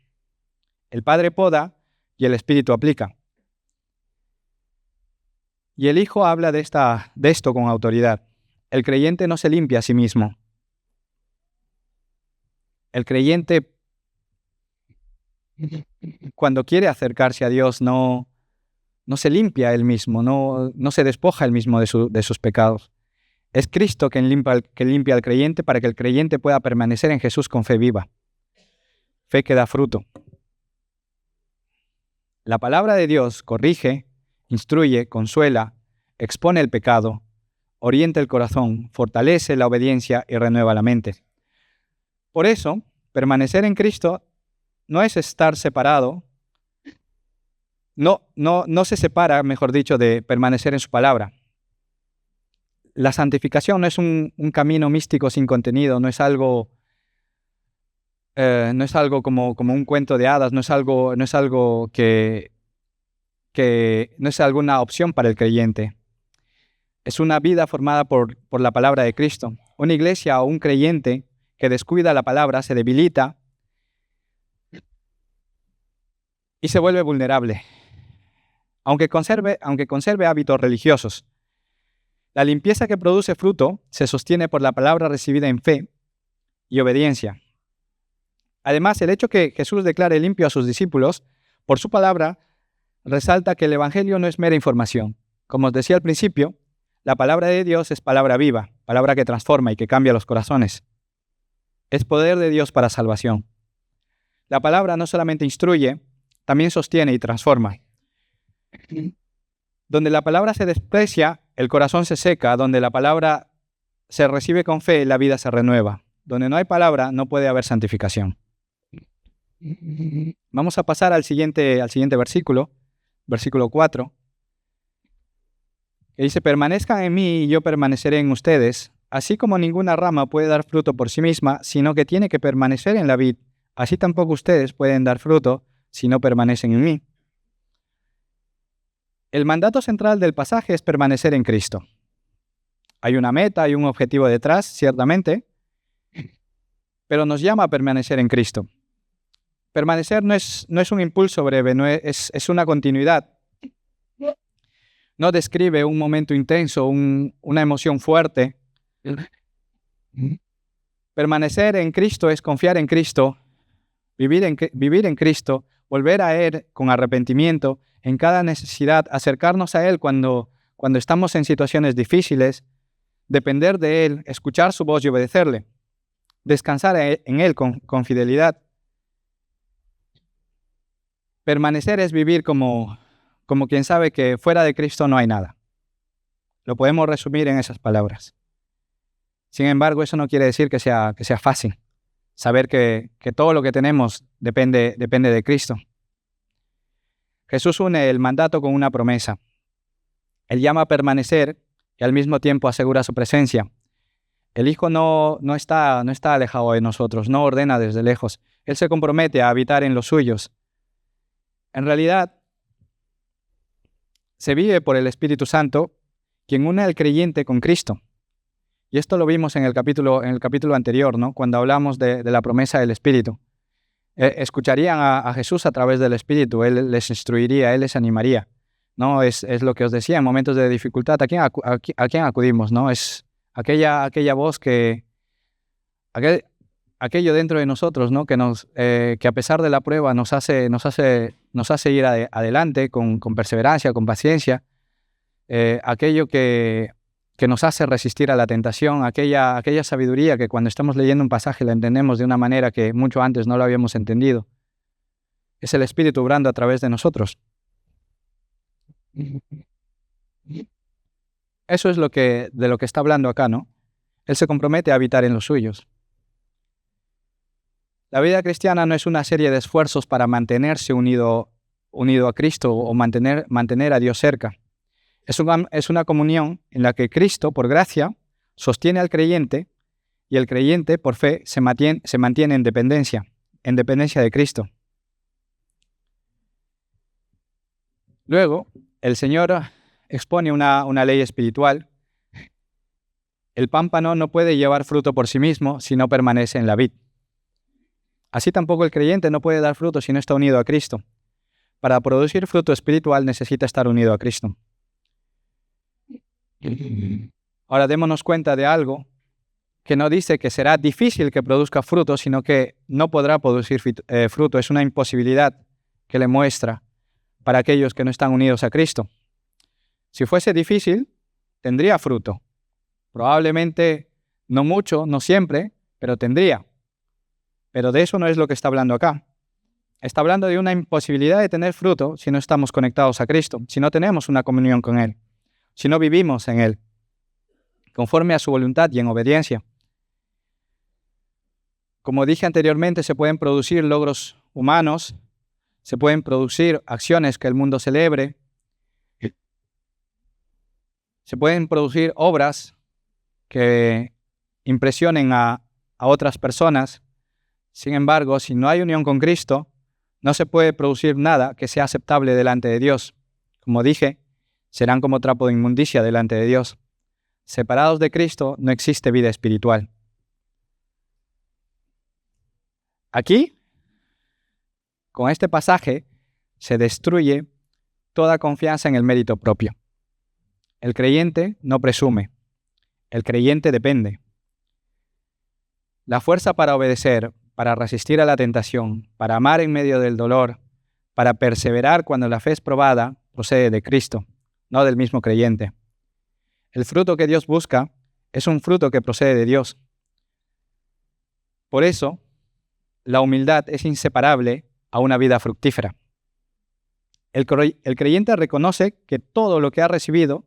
El Padre poda y el Espíritu aplica. Y el Hijo habla de esto con autoridad. El creyente no se limpia a sí mismo. El creyente, cuando quiere acercarse a Dios, no se limpia él mismo, no se despoja él mismo de sus pecados. Es Cristo quien limpia al creyente para que el creyente pueda permanecer en Jesús con fe viva. Fe que da fruto. La palabra de Dios corrige, instruye, consuela, expone el pecado, orienta el corazón, fortalece la obediencia y renueva la mente. Por eso, permanecer en Cristo no es estar separado, no se separa, mejor dicho, de permanecer en su palabra. La santificación no es un camino místico sin contenido, no es algo como un cuento de hadas, no es algo que no es alguna opción para el creyente. Es una vida formada por la palabra de Cristo. Una iglesia o un creyente que descuida la palabra se debilita y se vuelve vulnerable, aunque conserve hábitos religiosos. La limpieza que produce fruto se sostiene por la palabra recibida en fe y obediencia. Además, el hecho que Jesús declare limpio a sus discípulos por su palabra resalta que el Evangelio no es mera información. Como os decía al principio, la palabra de Dios es palabra viva, palabra que transforma y que cambia los corazones. Es poder de Dios para salvación. La palabra no solamente instruye, también sostiene y transforma. Donde la palabra se desprecia, el corazón se seca. Donde la palabra se recibe con fe, la vida se renueva. Donde no hay palabra, no puede haber santificación. Vamos a pasar al siguiente versículo, versículo 4, que dice: permanezcan en mí y yo permaneceré en ustedes, así como ninguna rama puede dar fruto por sí misma, sino que tiene que permanecer en la vid, así tampoco ustedes pueden dar fruto si no permanecen en mí. El mandato central del pasaje es permanecer en Cristo. Hay una meta, hay un objetivo detrás, ciertamente, pero nos llama a permanecer en Cristo. Permanecer no es un impulso breve, es una continuidad. No describe un momento intenso, una emoción fuerte. Permanecer en Cristo es confiar en Cristo, vivir en Cristo, volver a Él con arrepentimiento en cada necesidad, acercarnos a Él cuando estamos en situaciones difíciles, depender de Él, escuchar su voz y obedecerle, descansar en Él con fidelidad. Permanecer es vivir como quien sabe que fuera de Cristo no hay nada. Lo podemos resumir en esas palabras. Sin embargo, eso no quiere decir que sea fácil. Saber que todo lo que tenemos depende de Cristo. Jesús une el mandato con una promesa. Él llama a permanecer y al mismo tiempo asegura su presencia. El Hijo no está alejado de nosotros, no ordena desde lejos. Él se compromete a habitar en los suyos. En realidad, se vive por el Espíritu Santo, quien une al creyente con Cristo. Y esto lo vimos en el capítulo anterior, ¿no? Cuando hablamos de la promesa del Espíritu. Escucharían a Jesús a través del Espíritu, Él les instruiría, Él les animaría, ¿no? Es lo que os decía, en momentos de dificultad, ¿a quién acudimos, no? Es aquella voz aquello dentro de nosotros, ¿no? Que a pesar de la prueba nos hace ir adelante con perseverancia, con paciencia, aquello que nos hace resistir a la tentación, aquella sabiduría que cuando estamos leyendo un pasaje la entendemos de una manera que mucho antes no lo habíamos entendido. Es el Espíritu obrando a través de nosotros. Eso es de lo que está hablando acá, ¿no? Él se compromete a habitar en los suyos. La vida cristiana no es una serie de esfuerzos para mantenerse unido a Cristo o mantener a Dios cerca. Es una comunión en la que Cristo, por gracia, sostiene al creyente y el creyente, por fe, se mantiene en dependencia de Cristo. Luego, el Señor expone una ley espiritual. El pámpano no puede llevar fruto por sí mismo si no permanece en la vid. Así tampoco el creyente no puede dar fruto si no está unido a Cristo. Para producir fruto espiritual necesita estar unido a Cristo. Ahora démonos cuenta de algo que no dice que será difícil que produzca fruto, sino que no podrá producir fruto. Es una imposibilidad que le muestra para aquellos que no están unidos a Cristo. Si fuese difícil, tendría fruto. Probablemente no mucho, no siempre, pero tendría. Pero de eso no es lo que está hablando acá. Está hablando de una imposibilidad de tener fruto si no estamos conectados a Cristo, si no tenemos una comunión con Él, si no vivimos en Él, conforme a su voluntad y en obediencia. Como dije anteriormente, se pueden producir logros humanos, se pueden producir acciones que el mundo celebre, se pueden producir obras que impresionen a otras personas. Sin embargo, si no hay unión con Cristo, no se puede producir nada que sea aceptable delante de Dios. Como dije, serán como trapo de inmundicia delante de Dios. Separados de Cristo no existe vida espiritual. Aquí, con este pasaje, se destruye toda confianza en el mérito propio. El creyente no presume. El creyente depende. La fuerza para obedecer, para resistir a la tentación, para amar en medio del dolor, para perseverar cuando la fe es probada, procede de Cristo, no del mismo creyente. El fruto que Dios busca es un fruto que procede de Dios. Por eso, la humildad es inseparable a una vida fructífera. El creyente reconoce que todo lo que ha recibido,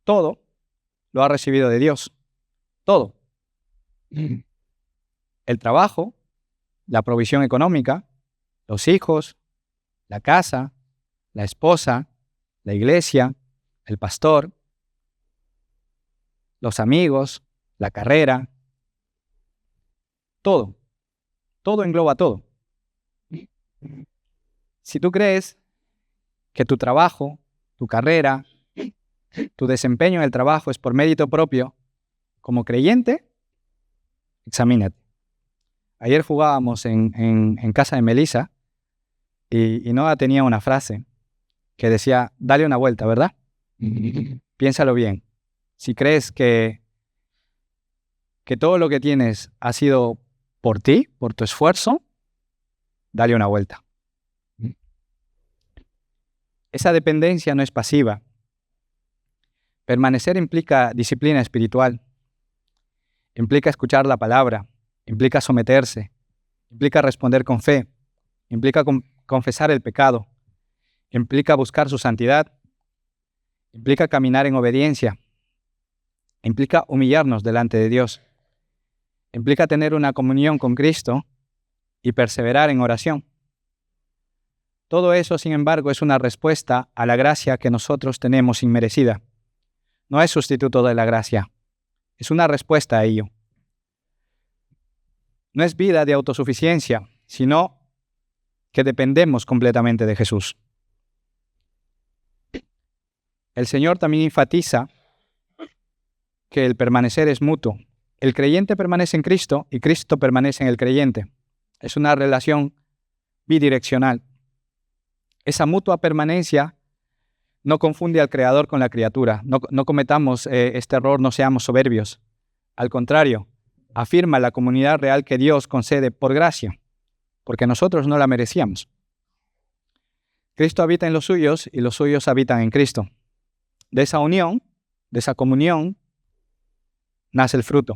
todo, lo ha recibido de Dios. Todo. El trabajo, la provisión económica, los hijos, la casa, la esposa, la iglesia, el pastor, los amigos, la carrera, todo. Todo engloba todo. Si tú crees que tu trabajo, tu carrera, tu desempeño en el trabajo es por mérito propio, como creyente, examínate. Ayer jugábamos en casa de Melissa y Noah tenía una frase que decía, dale una vuelta, ¿verdad? Piénsalo bien. Si crees que todo lo que tienes ha sido por ti, por tu esfuerzo, dale una vuelta. Esa dependencia no es pasiva. Permanecer implica disciplina espiritual, implica escuchar la palabra, implica someterse, implica responder con fe, implica confesar el pecado, implica buscar su santidad, implica caminar en obediencia, implica humillarnos delante de Dios, implica tener una comunión con Cristo y perseverar en oración. Todo eso, sin embargo, es una respuesta a la gracia que nosotros tenemos inmerecida. No es sustituto de la gracia, es una respuesta a ello. No es vida de autosuficiencia, sino que dependemos completamente de Jesús. El Señor también enfatiza que el permanecer es mutuo. El creyente permanece en Cristo y Cristo permanece en el creyente. Es una relación bidireccional. Esa mutua permanencia no confunde al Creador con la criatura. No cometamos este error, no seamos soberbios. Al contrario, afirma la comunidad real que Dios concede por gracia, porque nosotros no la merecíamos. Cristo habita en los suyos y los suyos habitan en Cristo. De esa unión, de esa comunión, nace el fruto.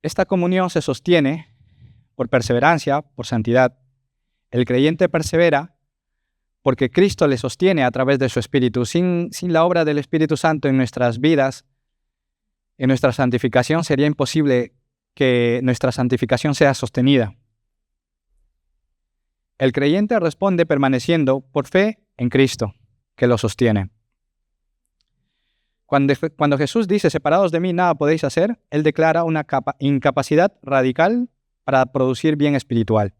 Esta comunión se sostiene por perseverancia, por santidad. El creyente persevera porque Cristo le sostiene a través de su Espíritu. Sin la obra del Espíritu Santo en nuestras vidas, en nuestra santificación, sería imposible que nuestra santificación sea sostenida. El creyente responde permaneciendo por fe en Cristo, que lo sostiene. Cuando Jesús dice, separados de mí nada podéis hacer, Él declara una incapacidad radical para producir bien espiritual.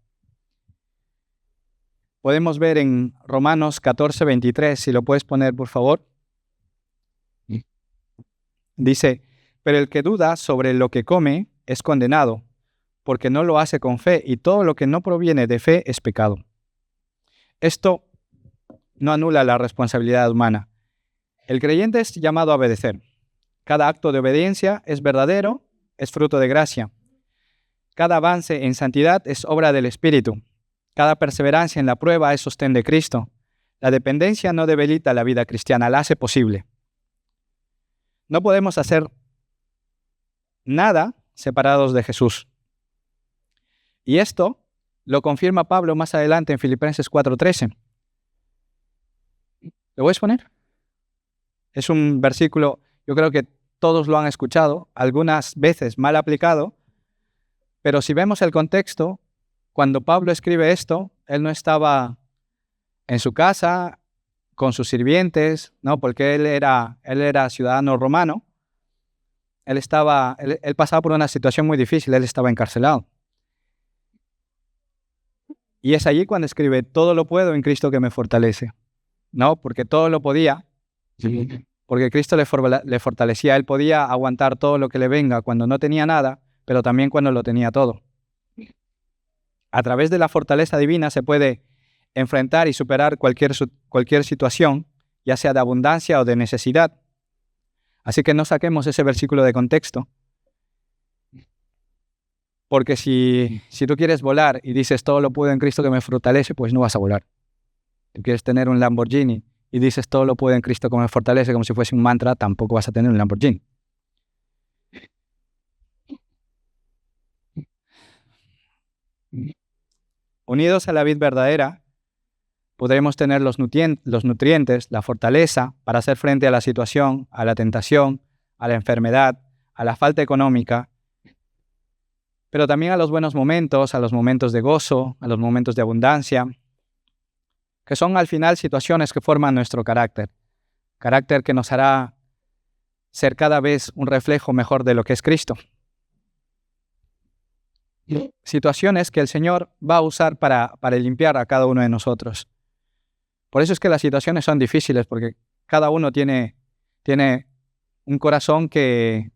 Podemos ver en Romanos 14:23, si lo puedes poner, por favor. Dice, pero el que duda sobre lo que come es condenado, porque no lo hace con fe, y todo lo que no proviene de fe es pecado. Esto no anula la responsabilidad humana. El creyente es llamado a obedecer. Cada acto de obediencia es verdadero, es fruto de gracia. Cada avance en santidad es obra del Espíritu. Cada perseverancia en la prueba es sostén de Cristo. La dependencia no debilita la vida cristiana, la hace posible. No podemos hacer nada separados de Jesús. Y esto lo confirma Pablo más adelante en Filipenses 4:13. ¿Lo puedes poner? Es un versículo, yo creo que todos lo han escuchado, algunas veces mal aplicado, pero si vemos el contexto, cuando Pablo escribe esto, él no estaba en su casa con sus sirvientes, ¿no? Porque él era ciudadano romano. Él pasaba por una situación muy difícil, él estaba encarcelado. Y es allí cuando escribe, todo lo puedo en Cristo que me fortalece, ¿no? Porque todo lo podía, porque Cristo le fortalecía. Él podía aguantar todo lo que le venga cuando no tenía nada, pero también cuando lo tenía todo. A través de la fortaleza divina se puede enfrentar y superar cualquier situación, ya sea de abundancia o de necesidad. Así que no saquemos ese versículo de contexto. Porque si tú quieres volar y dices todo lo puedo en Cristo que me fortalece, pues no vas a volar. Tú quieres tener un Lamborghini y dices todo lo puedo en Cristo que me fortalece como si fuese un mantra, tampoco vas a tener un Lamborghini. Unidos a la vid verdadera, podremos tener los nutrientes, la fortaleza para hacer frente a la situación, a la tentación, a la enfermedad, a la falta económica, pero también a los buenos momentos, a los momentos de gozo, a los momentos de abundancia, que son al final situaciones que forman nuestro carácter que nos hará ser cada vez un reflejo mejor de lo que es Cristo. Situaciones que el Señor va a usar para limpiar a cada uno de nosotros. Por eso es que las situaciones son difíciles, porque cada uno tiene un corazón que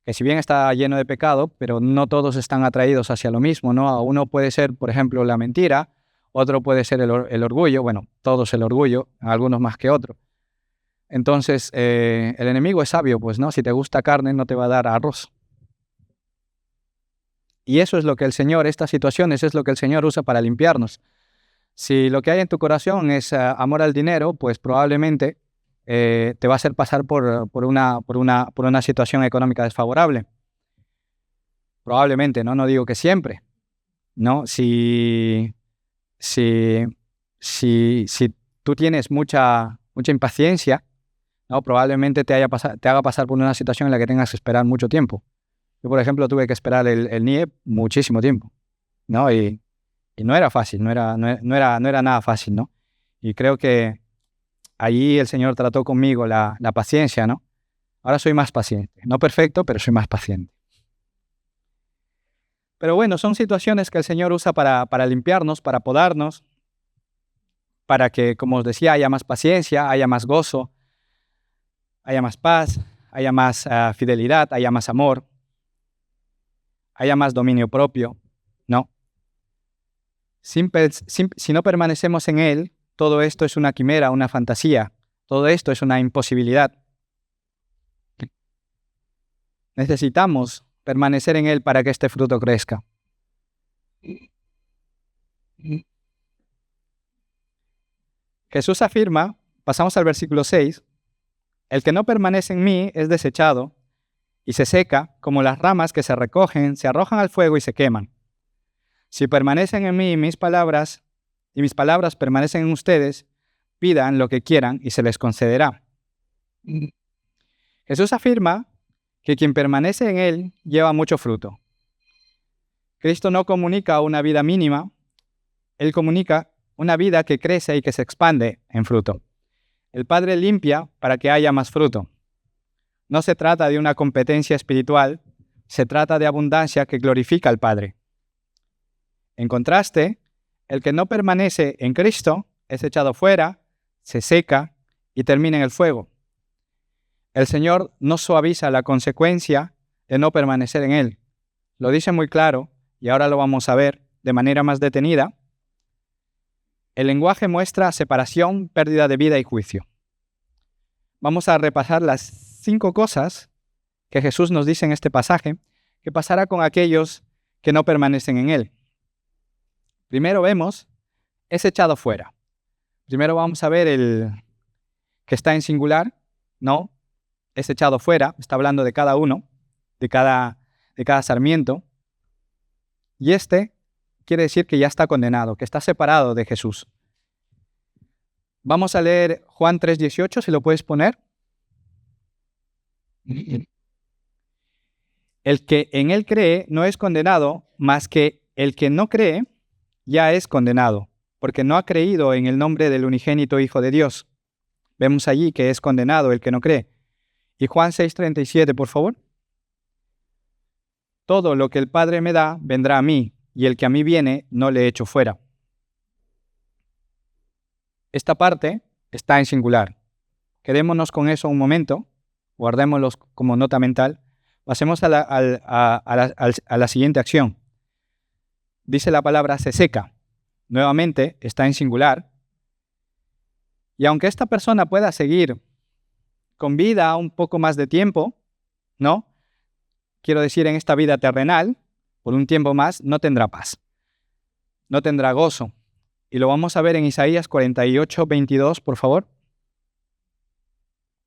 si bien está lleno de pecado, pero no todos están atraídos hacia lo mismo, ¿no? Uno puede ser, por ejemplo, la mentira, otro puede ser el orgullo, bueno, todos el orgullo, algunos más que otros. Entonces, el enemigo es sabio, pues, ¿no? Si te gusta carne, no te va a dar arroz. Y eso es lo que estas situaciones es lo que el Señor usa para limpiarnos. Si lo que hay en tu corazón es amor al dinero, pues probablemente te va a hacer pasar por una situación económica desfavorable. Probablemente, ¿no? No digo que siempre, ¿no? Si tú tienes mucha impaciencia, ¿no? Probablemente te haga pasar por una situación en la que tengas que esperar mucho tiempo. Yo, por ejemplo, tuve que esperar el NIE muchísimo tiempo, ¿no? Y no era fácil, no era nada fácil, ¿no? Y creo que allí el Señor trató conmigo la paciencia, ¿no? Ahora soy más paciente. No perfecto, pero soy más paciente. Pero bueno, son situaciones que el Señor usa para limpiarnos, para podarnos, para que, como os decía, haya más paciencia, haya más gozo, haya más paz, haya más fidelidad, haya más amor, haya más dominio propio, ¿no? Si no permanecemos en Él, todo esto es una quimera, una fantasía. Todo esto es una imposibilidad. Necesitamos permanecer en Él para que este fruto crezca. Jesús afirma, pasamos al versículo 6, el que no permanece en mí es desechado y se seca como las ramas que se recogen, se arrojan al fuego y se queman. Si permanecen en mí y mis palabras permanecen en ustedes, pidan lo que quieran y se les concederá. Jesús afirma que quien permanece en Él lleva mucho fruto. Cristo no comunica una vida mínima, Él comunica una vida que crece y que se expande en fruto. El Padre limpia para que haya más fruto. No se trata de una competencia espiritual, se trata de abundancia que glorifica al Padre. En contraste, el que no permanece en Cristo es echado fuera, se seca y termina en el fuego. El Señor no suaviza la consecuencia de no permanecer en Él. Lo dice muy claro, y ahora lo vamos a ver de manera más detenida. El lenguaje muestra separación, pérdida de vida y juicio. Vamos a repasar las 5 cosas que Jesús nos dice en este pasaje que pasará con aquellos que no permanecen en Él. Primero vemos, es echado fuera. Primero vamos a ver el que está en singular, ¿no? Es echado fuera, está hablando de cada uno, de cada sarmiento. Y este quiere decir que ya está condenado, que está separado de Jesús. Vamos a leer Juan 3:18, si lo puedes poner. El que en él cree no es condenado, mas que el que no cree ya es condenado, porque no ha creído en el nombre del unigénito Hijo de Dios. Vemos allí que es condenado el que no cree. Y Juan 6:37, por favor. Todo lo que el Padre me da vendrá a mí, y el que a mí viene no le echo fuera. Esta parte está en singular. Quedémonos con eso un momento, guardémoslo como nota mental. Pasemos a la siguiente acción. Dice la palabra se seca. Nuevamente está en singular. Y aunque esta persona pueda seguir con vida un poco más de tiempo, ¿no? Quiero decir, en esta vida terrenal, por un tiempo más, no tendrá paz, no tendrá gozo. Y lo vamos a ver en Isaías 48:22, por favor.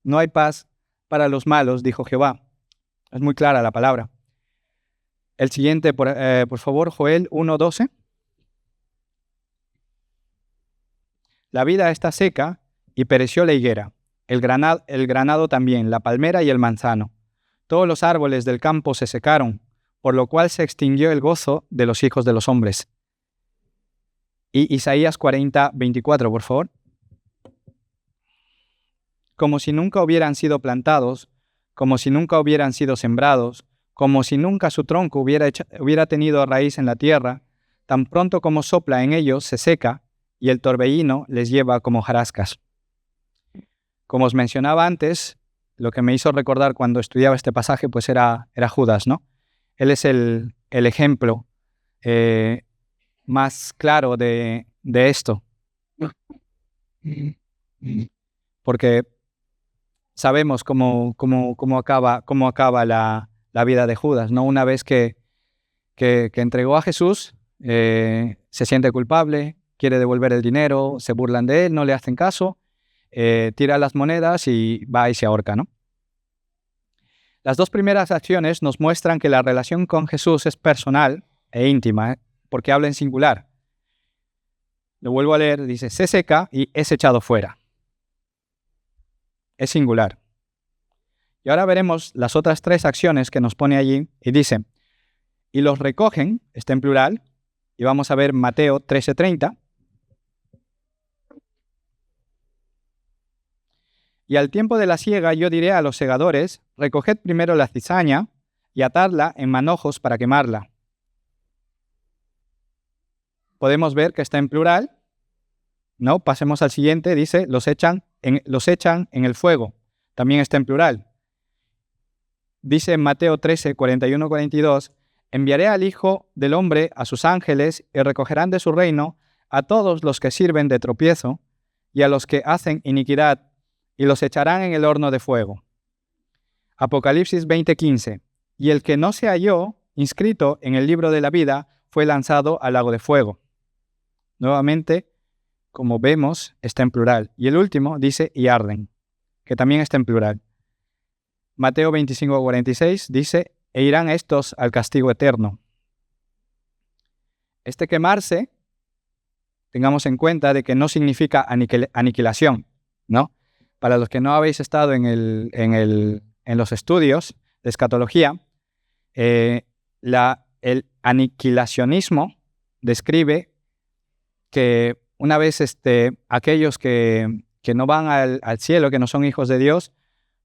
No hay paz para los malos, dijo Jehová. Es muy clara la palabra. El siguiente, por favor, Joel 1:12. La vida está seca y pereció la higuera, el granado también, la palmera y el manzano. Todos los árboles del campo se secaron, por lo cual se extinguió el gozo de los hijos de los hombres. Y Isaías 40:24, por favor. Como si nunca hubieran sido plantados, como si nunca hubieran sido sembrados, como si nunca su tronco hubiera tenido raíz en la tierra, tan pronto como sopla en ellos se seca, y el torbellino les lleva como hojarascas. Como os mencionaba antes, lo que me hizo recordar cuando estudiaba este pasaje, pues era Judas, ¿no? Él es el ejemplo más claro de esto. Porque sabemos cómo acaba la vida de Judas, ¿no? Una vez que entregó a Jesús, se siente culpable, quiere devolver el dinero, se burlan de él, no le hacen caso, tira las monedas y va y se ahorca, ¿no? Las dos primeras acciones nos muestran que la relación con Jesús es personal e íntima, porque habla en singular. Lo vuelvo a leer, dice, se seca y es echado fuera. Es singular. Y ahora veremos las otras tres acciones que nos pone allí y dice, y los recogen, está en plural, y vamos a ver Mateo 13:30. Y al tiempo de la siega yo diré a los segadores, recoged primero la cizaña y atadla en manojos para quemarla. Podemos ver que está en plural, ¿no? Pasemos al siguiente, dice, los echan en el fuego. También está en plural. Dice en Mateo 13:41-42, enviaré al Hijo del Hombre a sus ángeles y recogerán de su reino a todos los que sirven de tropiezo y a los que hacen iniquidad, y los echarán en el horno de fuego. Apocalipsis 20:15, y el que no se halló inscrito en el libro de la vida fue lanzado al lago de fuego. Nuevamente, como vemos, está en plural. Y el último dice, y arden, que también está en plural. Mateo 25:46 dice, e irán estos al castigo eterno. Este quemarse, tengamos en cuenta de que no significa aniquilación, ¿no? Para los que no habéis estado en los estudios de escatología, el aniquilacionismo describe que una vez aquellos que no van al cielo, que no son hijos de Dios,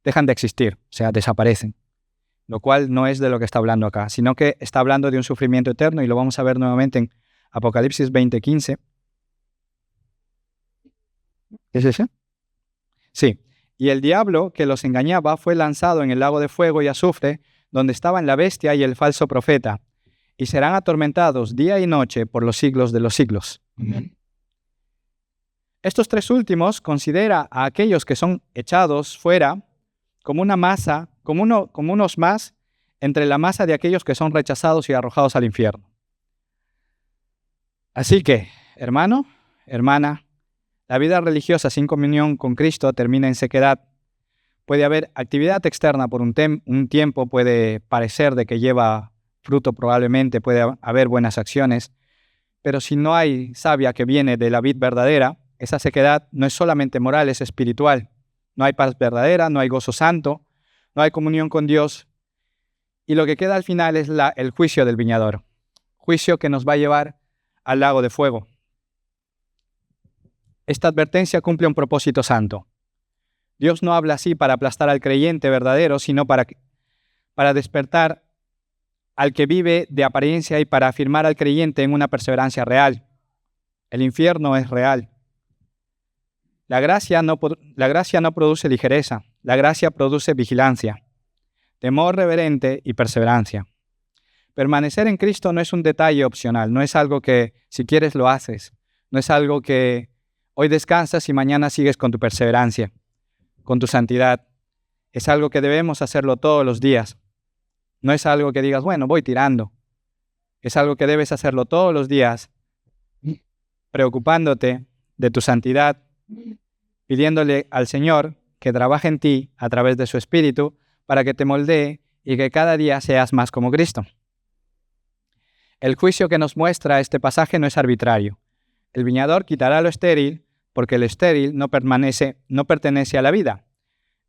dejan de existir, o sea, desaparecen. Lo cual no es de lo que está hablando acá, sino que está hablando de un sufrimiento eterno, y lo vamos a ver nuevamente en Apocalipsis 20:15. ¿Qué es eso? Sí. Y el diablo que los engañaba fue lanzado en el lago de fuego y azufre, donde estaban la bestia y el falso profeta, y serán atormentados día y noche por los siglos de los siglos. Amén. Estos tres últimos considera a aquellos que son echados fuera como una masa, como unos más entre la masa de aquellos que son rechazados y arrojados al infierno. Así que, hermano, hermana, la vida religiosa sin comunión con Cristo termina en sequedad. Puede haber actividad externa por un tiempo, puede parecer de que lleva fruto probablemente, puede haber buenas acciones, pero si no hay savia que viene de la vid verdadera, esa sequedad no es solamente moral, es espiritual. No hay paz verdadera, no hay gozo santo, no hay comunión con Dios. Y lo que queda al final es el juicio del viñador. Juicio que nos va a llevar al lago de fuego. Esta advertencia cumple un propósito santo. Dios no habla así para aplastar al creyente verdadero, sino para despertar al que vive de apariencia y para afirmar al creyente en una perseverancia real. El infierno es real. La gracia no produce ligereza, la gracia produce vigilancia, temor reverente y perseverancia. Permanecer en Cristo no es un detalle opcional, no es algo que si quieres lo haces, no es algo que hoy descansas y mañana sigues con tu perseverancia, con tu santidad. Es algo que debemos hacerlo todos los días. No es algo que digas, bueno, voy tirando. Es algo que debes hacerlo todos los días, preocupándote de tu santidad, pidiéndole al Señor que trabaje en ti a través de su Espíritu para que te moldee y que cada día seas más como Cristo. El juicio que nos muestra este pasaje no es arbitrario. El viñador quitará lo estéril porque lo estéril no pertenece a la vida.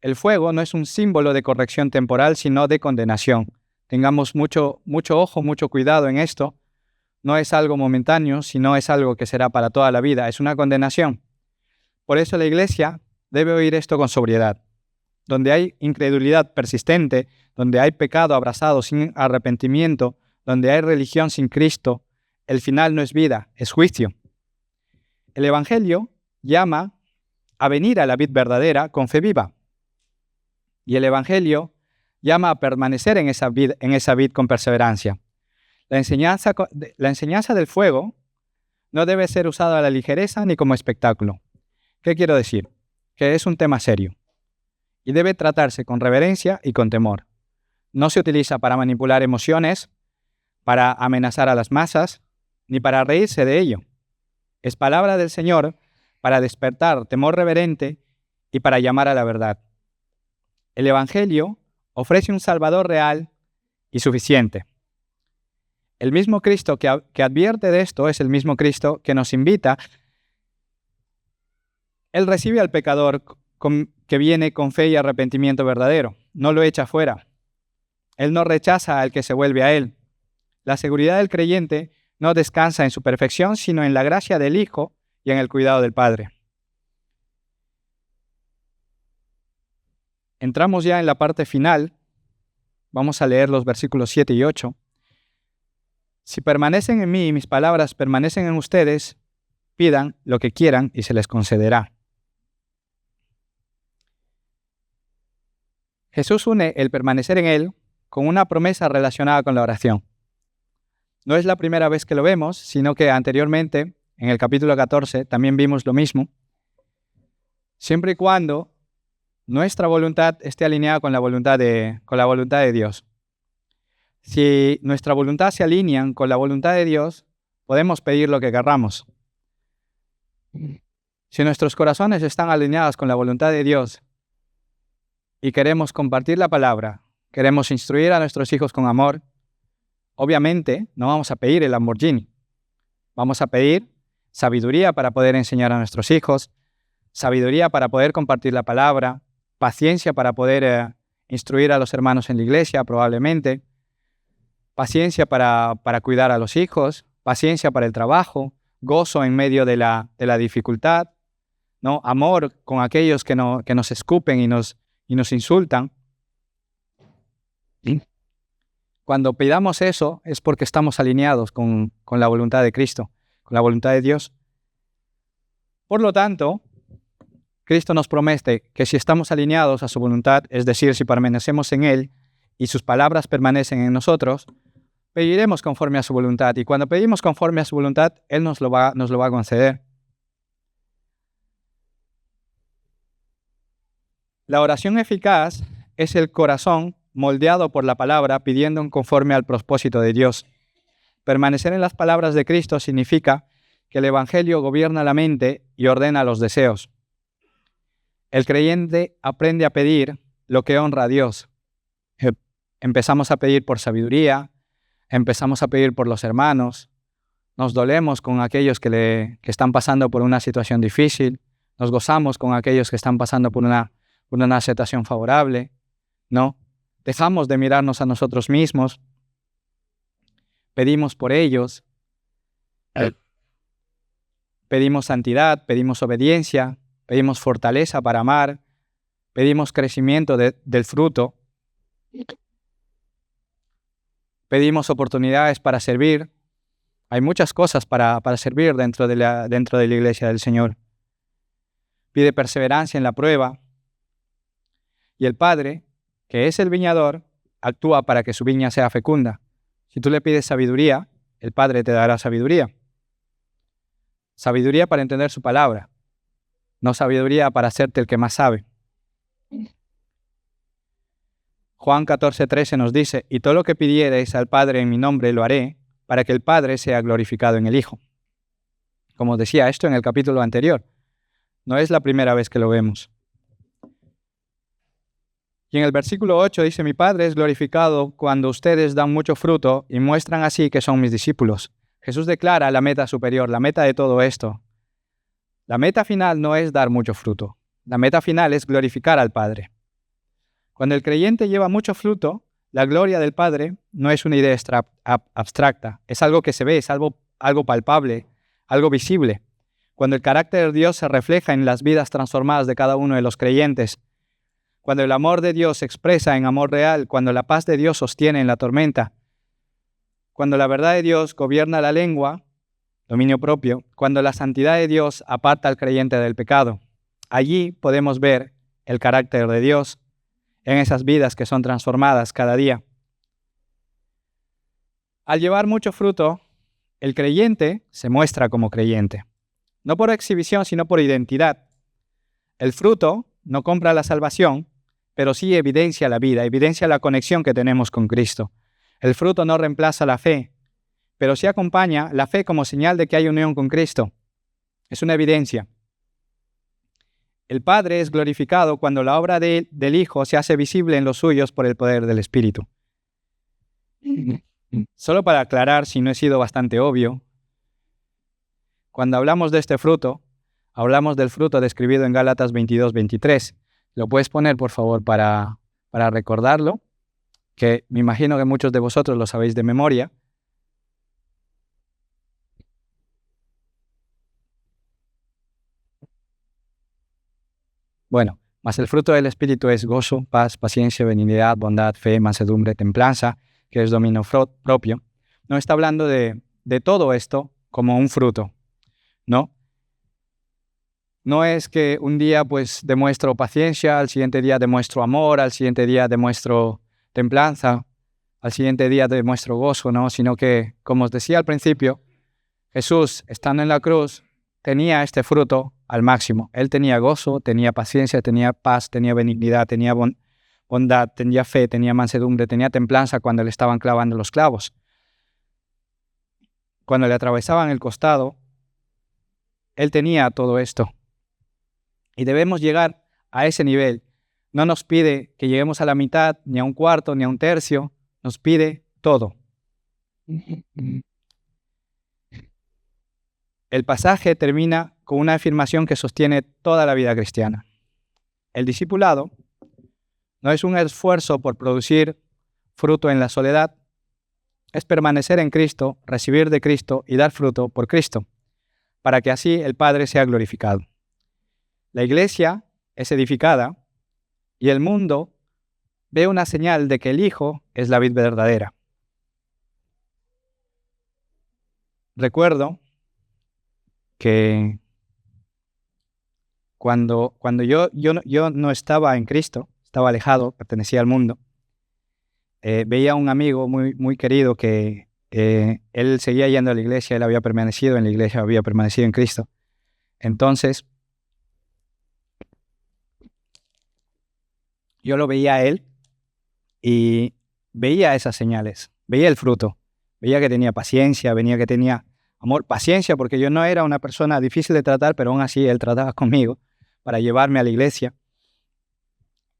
El fuego no es un símbolo de corrección temporal, sino de condenación. Tengamos mucho ojo, mucho cuidado en esto. No es algo momentáneo, sino es algo que será para toda la vida. Es una condenación. Por eso la Iglesia debe oír esto con sobriedad. Donde hay incredulidad persistente, donde hay pecado abrazado sin arrepentimiento, donde hay religión sin Cristo, el final no es vida, es juicio. El Evangelio llama a venir a la vid verdadera con fe viva. Y el Evangelio llama a permanecer en esa vid con perseverancia. La enseñanza del fuego no debe ser usada a la ligereza ni como espectáculo. ¿Qué quiero decir? Que es un tema serio y debe tratarse con reverencia y con temor. No se utiliza para manipular emociones, para amenazar a las masas, ni para reírse de ello. Es palabra del Señor para despertar temor reverente y para llamar a la verdad. El Evangelio ofrece un Salvador real y suficiente. El mismo Cristo que advierte de esto es el mismo Cristo que nos invita. Él recibe al pecador que viene con fe y arrepentimiento verdadero. No lo echa fuera. Él no rechaza al que se vuelve a Él. La seguridad del creyente no descansa en su perfección, sino en la gracia del Hijo y en el cuidado del Padre. Entramos ya en la parte final. Vamos a leer los versículos 7 y 8. Si permanecen en mí y mis palabras permanecen en ustedes, pidan lo que quieran y se les concederá. Jesús une el permanecer en Él con una promesa relacionada con la oración. No es la primera vez que lo vemos, sino que anteriormente, en el capítulo 14, también vimos lo mismo. Siempre y cuando nuestra voluntad esté alineada con la voluntad de Dios. Si nuestra voluntad se alinea con la voluntad de Dios, podemos pedir lo que querramos. Si nuestros corazones están alineados con la voluntad de Dios y queremos compartir la palabra, queremos instruir a nuestros hijos con amor, obviamente no vamos a pedir el Lamborghini. Vamos a pedir sabiduría para poder enseñar a nuestros hijos, sabiduría para poder compartir la palabra, paciencia para poder instruir a los hermanos en la iglesia, probablemente, paciencia para cuidar a los hijos, paciencia para el trabajo, gozo en medio de la dificultad, ¿no? Amor con aquellos que nos escupen y nos insultan. ¿Sí? Cuando pidamos eso es porque estamos alineados con la voluntad de Cristo, con la voluntad de Dios. Por lo tanto, Cristo nos promete que si estamos alineados a su voluntad, es decir, si permanecemos en Él y sus palabras permanecen en nosotros, pediremos conforme a su voluntad. Y cuando pedimos conforme a su voluntad, Él nos lo va a conceder. La oración eficaz es el corazón moldeado por la palabra, pidiendo conforme al propósito de Dios. Permanecer en las palabras de Cristo significa que el Evangelio gobierna la mente y ordena los deseos. El creyente aprende a pedir lo que honra a Dios. Empezamos a pedir por sabiduría, empezamos a pedir por los hermanos, nos dolemos con aquellos que están pasando por una situación difícil, nos gozamos con aquellos que están pasando por una situación favorable, ¿no? Dejamos de mirarnos a nosotros mismos, pedimos por ellos, pedimos santidad, pedimos obediencia, pedimos fortaleza para amar, pedimos crecimiento del fruto, pedimos oportunidades para servir. Hay muchas cosas para servir dentro de la iglesia del Señor. Pide perseverancia en la prueba. Y el Padre, que es el viñador, actúa para que su viña sea fecunda. Si tú le pides sabiduría, el Padre te dará sabiduría. Sabiduría para entender su palabra, no sabiduría para hacerte el que más sabe. Juan 14:13 nos dice: y todo lo que pidiereis al Padre en mi nombre lo haré, para que el Padre sea glorificado en el Hijo. Como decía esto en el capítulo anterior, no es la primera vez que lo vemos. Y en el versículo 8 dice: mi Padre es glorificado cuando ustedes dan mucho fruto y muestran así que son mis discípulos. Jesús declara la meta superior, la meta de todo esto. La meta final no es dar mucho fruto. La meta final es glorificar al Padre. Cuando el creyente lleva mucho fruto, la gloria del Padre no es una idea abstracta, es algo que se ve, es algo palpable, algo visible. Cuando el carácter de Dios se refleja en las vidas transformadas de cada uno de los creyentes, cuando el amor de Dios se expresa en amor real, cuando la paz de Dios sostiene en la tormenta, cuando la verdad de Dios gobierna la lengua, dominio propio, cuando la santidad de Dios aparta al creyente del pecado, allí podemos ver el carácter de Dios en esas vidas que son transformadas cada día. Al llevar mucho fruto, el creyente se muestra como creyente, no por exhibición, sino por identidad. El fruto no compra la salvación, pero sí evidencia la vida, evidencia la conexión que tenemos con Cristo. El fruto no reemplaza la fe, pero sí acompaña la fe como señal de que hay unión con Cristo. Es una evidencia. El Padre es glorificado cuando la obra del Hijo se hace visible en los suyos por el poder del Espíritu. Solo para aclarar, si no he sido bastante obvio, cuando hablamos de este fruto, hablamos del fruto describido en Gálatas 22:23. ¿Lo puedes poner, por favor, para recordarlo? Que me imagino que muchos de vosotros lo sabéis de memoria. Bueno, mas el fruto del Espíritu es gozo, paz, paciencia, benignidad, bondad, fe, mansedumbre, templanza, que es dominio propio. No está hablando de todo esto como un fruto, ¿no? No es que un día pues demuestro paciencia, al siguiente día demuestro amor, al siguiente día demuestro templanza, al siguiente día demuestro gozo, ¿no? Sino que, como os decía al principio, Jesús, estando en la cruz, tenía este fruto al máximo. Él tenía gozo, tenía paciencia, tenía paz, tenía benignidad, tenía bondad, tenía fe, tenía mansedumbre, tenía templanza cuando le estaban clavando los clavos. Cuando le atravesaban el costado, Él tenía todo esto. Y debemos llegar a ese nivel. No nos pide que lleguemos a la mitad, ni a un cuarto, ni a un tercio. Nos pide todo. El pasaje termina con una afirmación que sostiene toda la vida cristiana. El discipulado no es un esfuerzo por producir fruto en la soledad, es permanecer en Cristo, recibir de Cristo y dar fruto por Cristo, para que así el Padre sea glorificado. La iglesia es edificada y el mundo ve una señal de que el Hijo es la vid verdadera. Recuerdo que cuando yo no estaba en Cristo, estaba alejado, pertenecía al mundo, veía a un amigo muy querido que él seguía yendo a la iglesia, él había permanecido en la iglesia, había permanecido en Cristo. Entonces, yo lo veía a él y veía esas señales, veía el fruto, veía que tenía paciencia, veía que tenía amor, paciencia, porque yo no era una persona difícil de tratar, pero aún así él trataba conmigo para llevarme a la iglesia.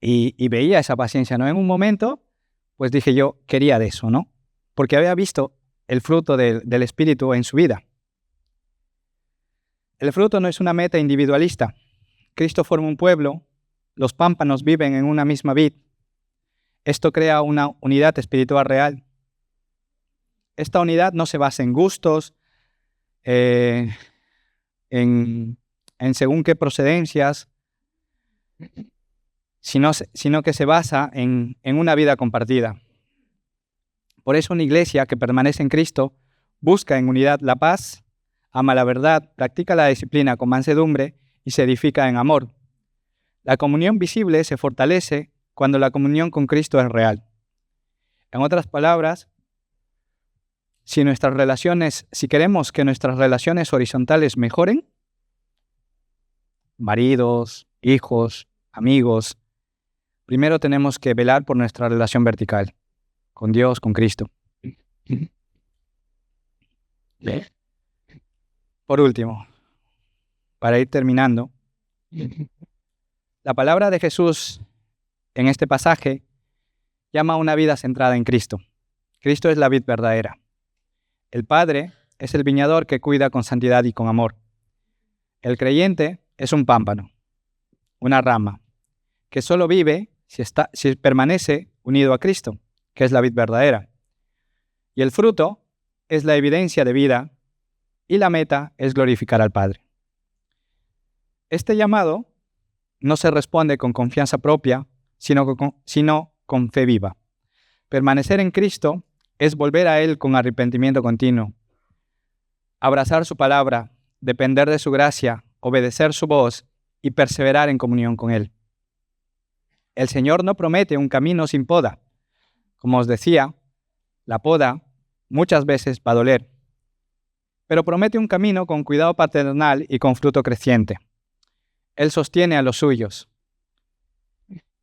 Y veía esa paciencia, ¿no? En un momento, pues dije yo, quería de eso, ¿no? Porque había visto el fruto del Espíritu en su vida. El fruto no es una meta individualista. Cristo forma un pueblo, los pámpanos viven en una misma vid. Esto crea una unidad espiritual real. Esta unidad no se basa en gustos, en según qué procedencias, sino que se basa en una vida compartida. Por eso una iglesia que permanece en Cristo busca en unidad la paz, ama la verdad, practica la disciplina con mansedumbre y se edifica en amor. La comunión visible se fortalece cuando la comunión con Cristo es real. En otras palabras, si queremos que nuestras relaciones horizontales mejoren, maridos, hijos, amigos, primero tenemos que velar por nuestra relación vertical, con Dios, con Cristo. Por último, para ir terminando, la palabra de Jesús en este pasaje llama a una vida centrada en Cristo. Cristo es la vid verdadera. El Padre es el viñador que cuida con santidad y con amor. El creyente es un pámpano, una rama, que solo vive si permanece unido a Cristo, que es la vid verdadera. Y el fruto es la evidencia de vida y la meta es glorificar al Padre. Este llamado no se responde con confianza propia, sino con fe viva. Permanecer en Cristo es volver a Él con arrepentimiento continuo, abrazar su palabra, depender de su gracia, obedecer su voz y perseverar en comunión con Él. El Señor no promete un camino sin poda. Como os decía, la poda muchas veces va a doler, pero promete un camino con cuidado paternal y con fruto creciente. Él sostiene a los suyos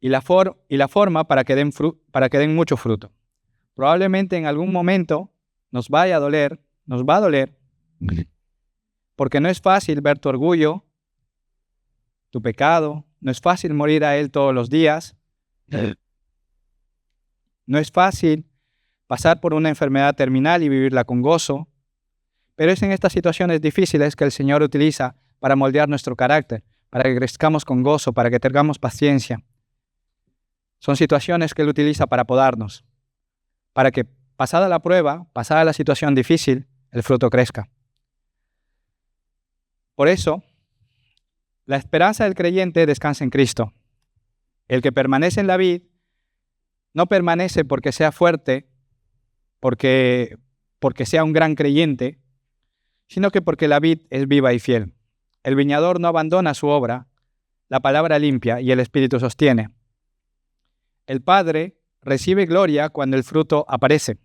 y la forma para que den mucho fruto. Probablemente en algún momento nos va a doler, porque no es fácil ver tu orgullo, tu pecado, no es fácil morir a él todos los días, no es fácil pasar por una enfermedad terminal y vivirla con gozo, pero es en estas situaciones difíciles que el Señor utiliza para moldear nuestro carácter, para que crezcamos con gozo, para que tengamos paciencia. Son situaciones que Él utiliza para podarnos, para que pasada la prueba, pasada la situación difícil, el fruto crezca. Por eso, la esperanza del creyente descansa en Cristo. El que permanece en la vid no permanece porque sea fuerte, porque sea un gran creyente, sino que porque la vid es viva y fiel. El viñador no abandona su obra, la palabra limpia y el Espíritu sostiene. El Padre recibe gloria cuando el fruto aparece.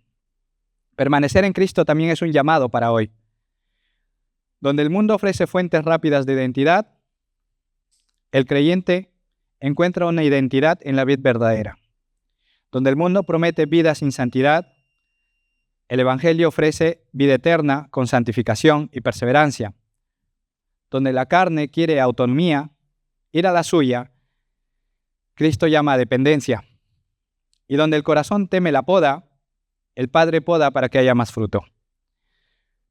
Permanecer en Cristo también es un llamado para hoy. Donde el mundo ofrece fuentes rápidas de identidad, el creyente encuentra una identidad en la vid verdadera. Donde el mundo promete vida sin santidad, el Evangelio ofrece vida eterna con santificación y perseverancia. Donde la carne quiere autonomía, ir a la suya, Cristo llama a dependencia. Y donde el corazón teme la poda, el Padre poda para que haya más fruto.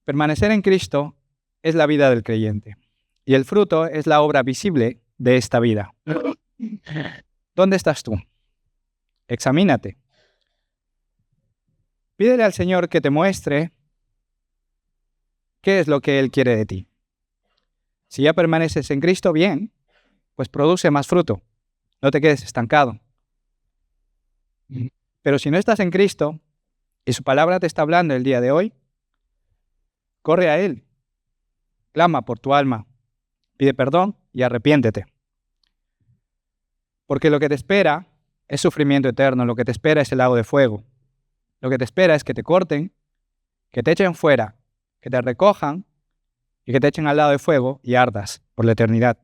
Permanecer en Cristo es la vida del creyente, y el fruto es la obra visible de esta vida. ¿Dónde estás tú? Examínate. Pídele al Señor que te muestre qué es lo que Él quiere de ti. Si ya permaneces en Cristo, bien, pues produce más fruto. No te quedes estancado. Pero si no estás en Cristo y su palabra te está hablando el día de hoy, corre a Él. Clama por tu alma. Pide perdón y arrepiéntete. Porque lo que te espera es sufrimiento eterno. Lo que te espera es el lago de fuego. Lo que te espera es que te corten, que te echen fuera, que te recojan y que te echen al lado de fuego y ardas por la eternidad.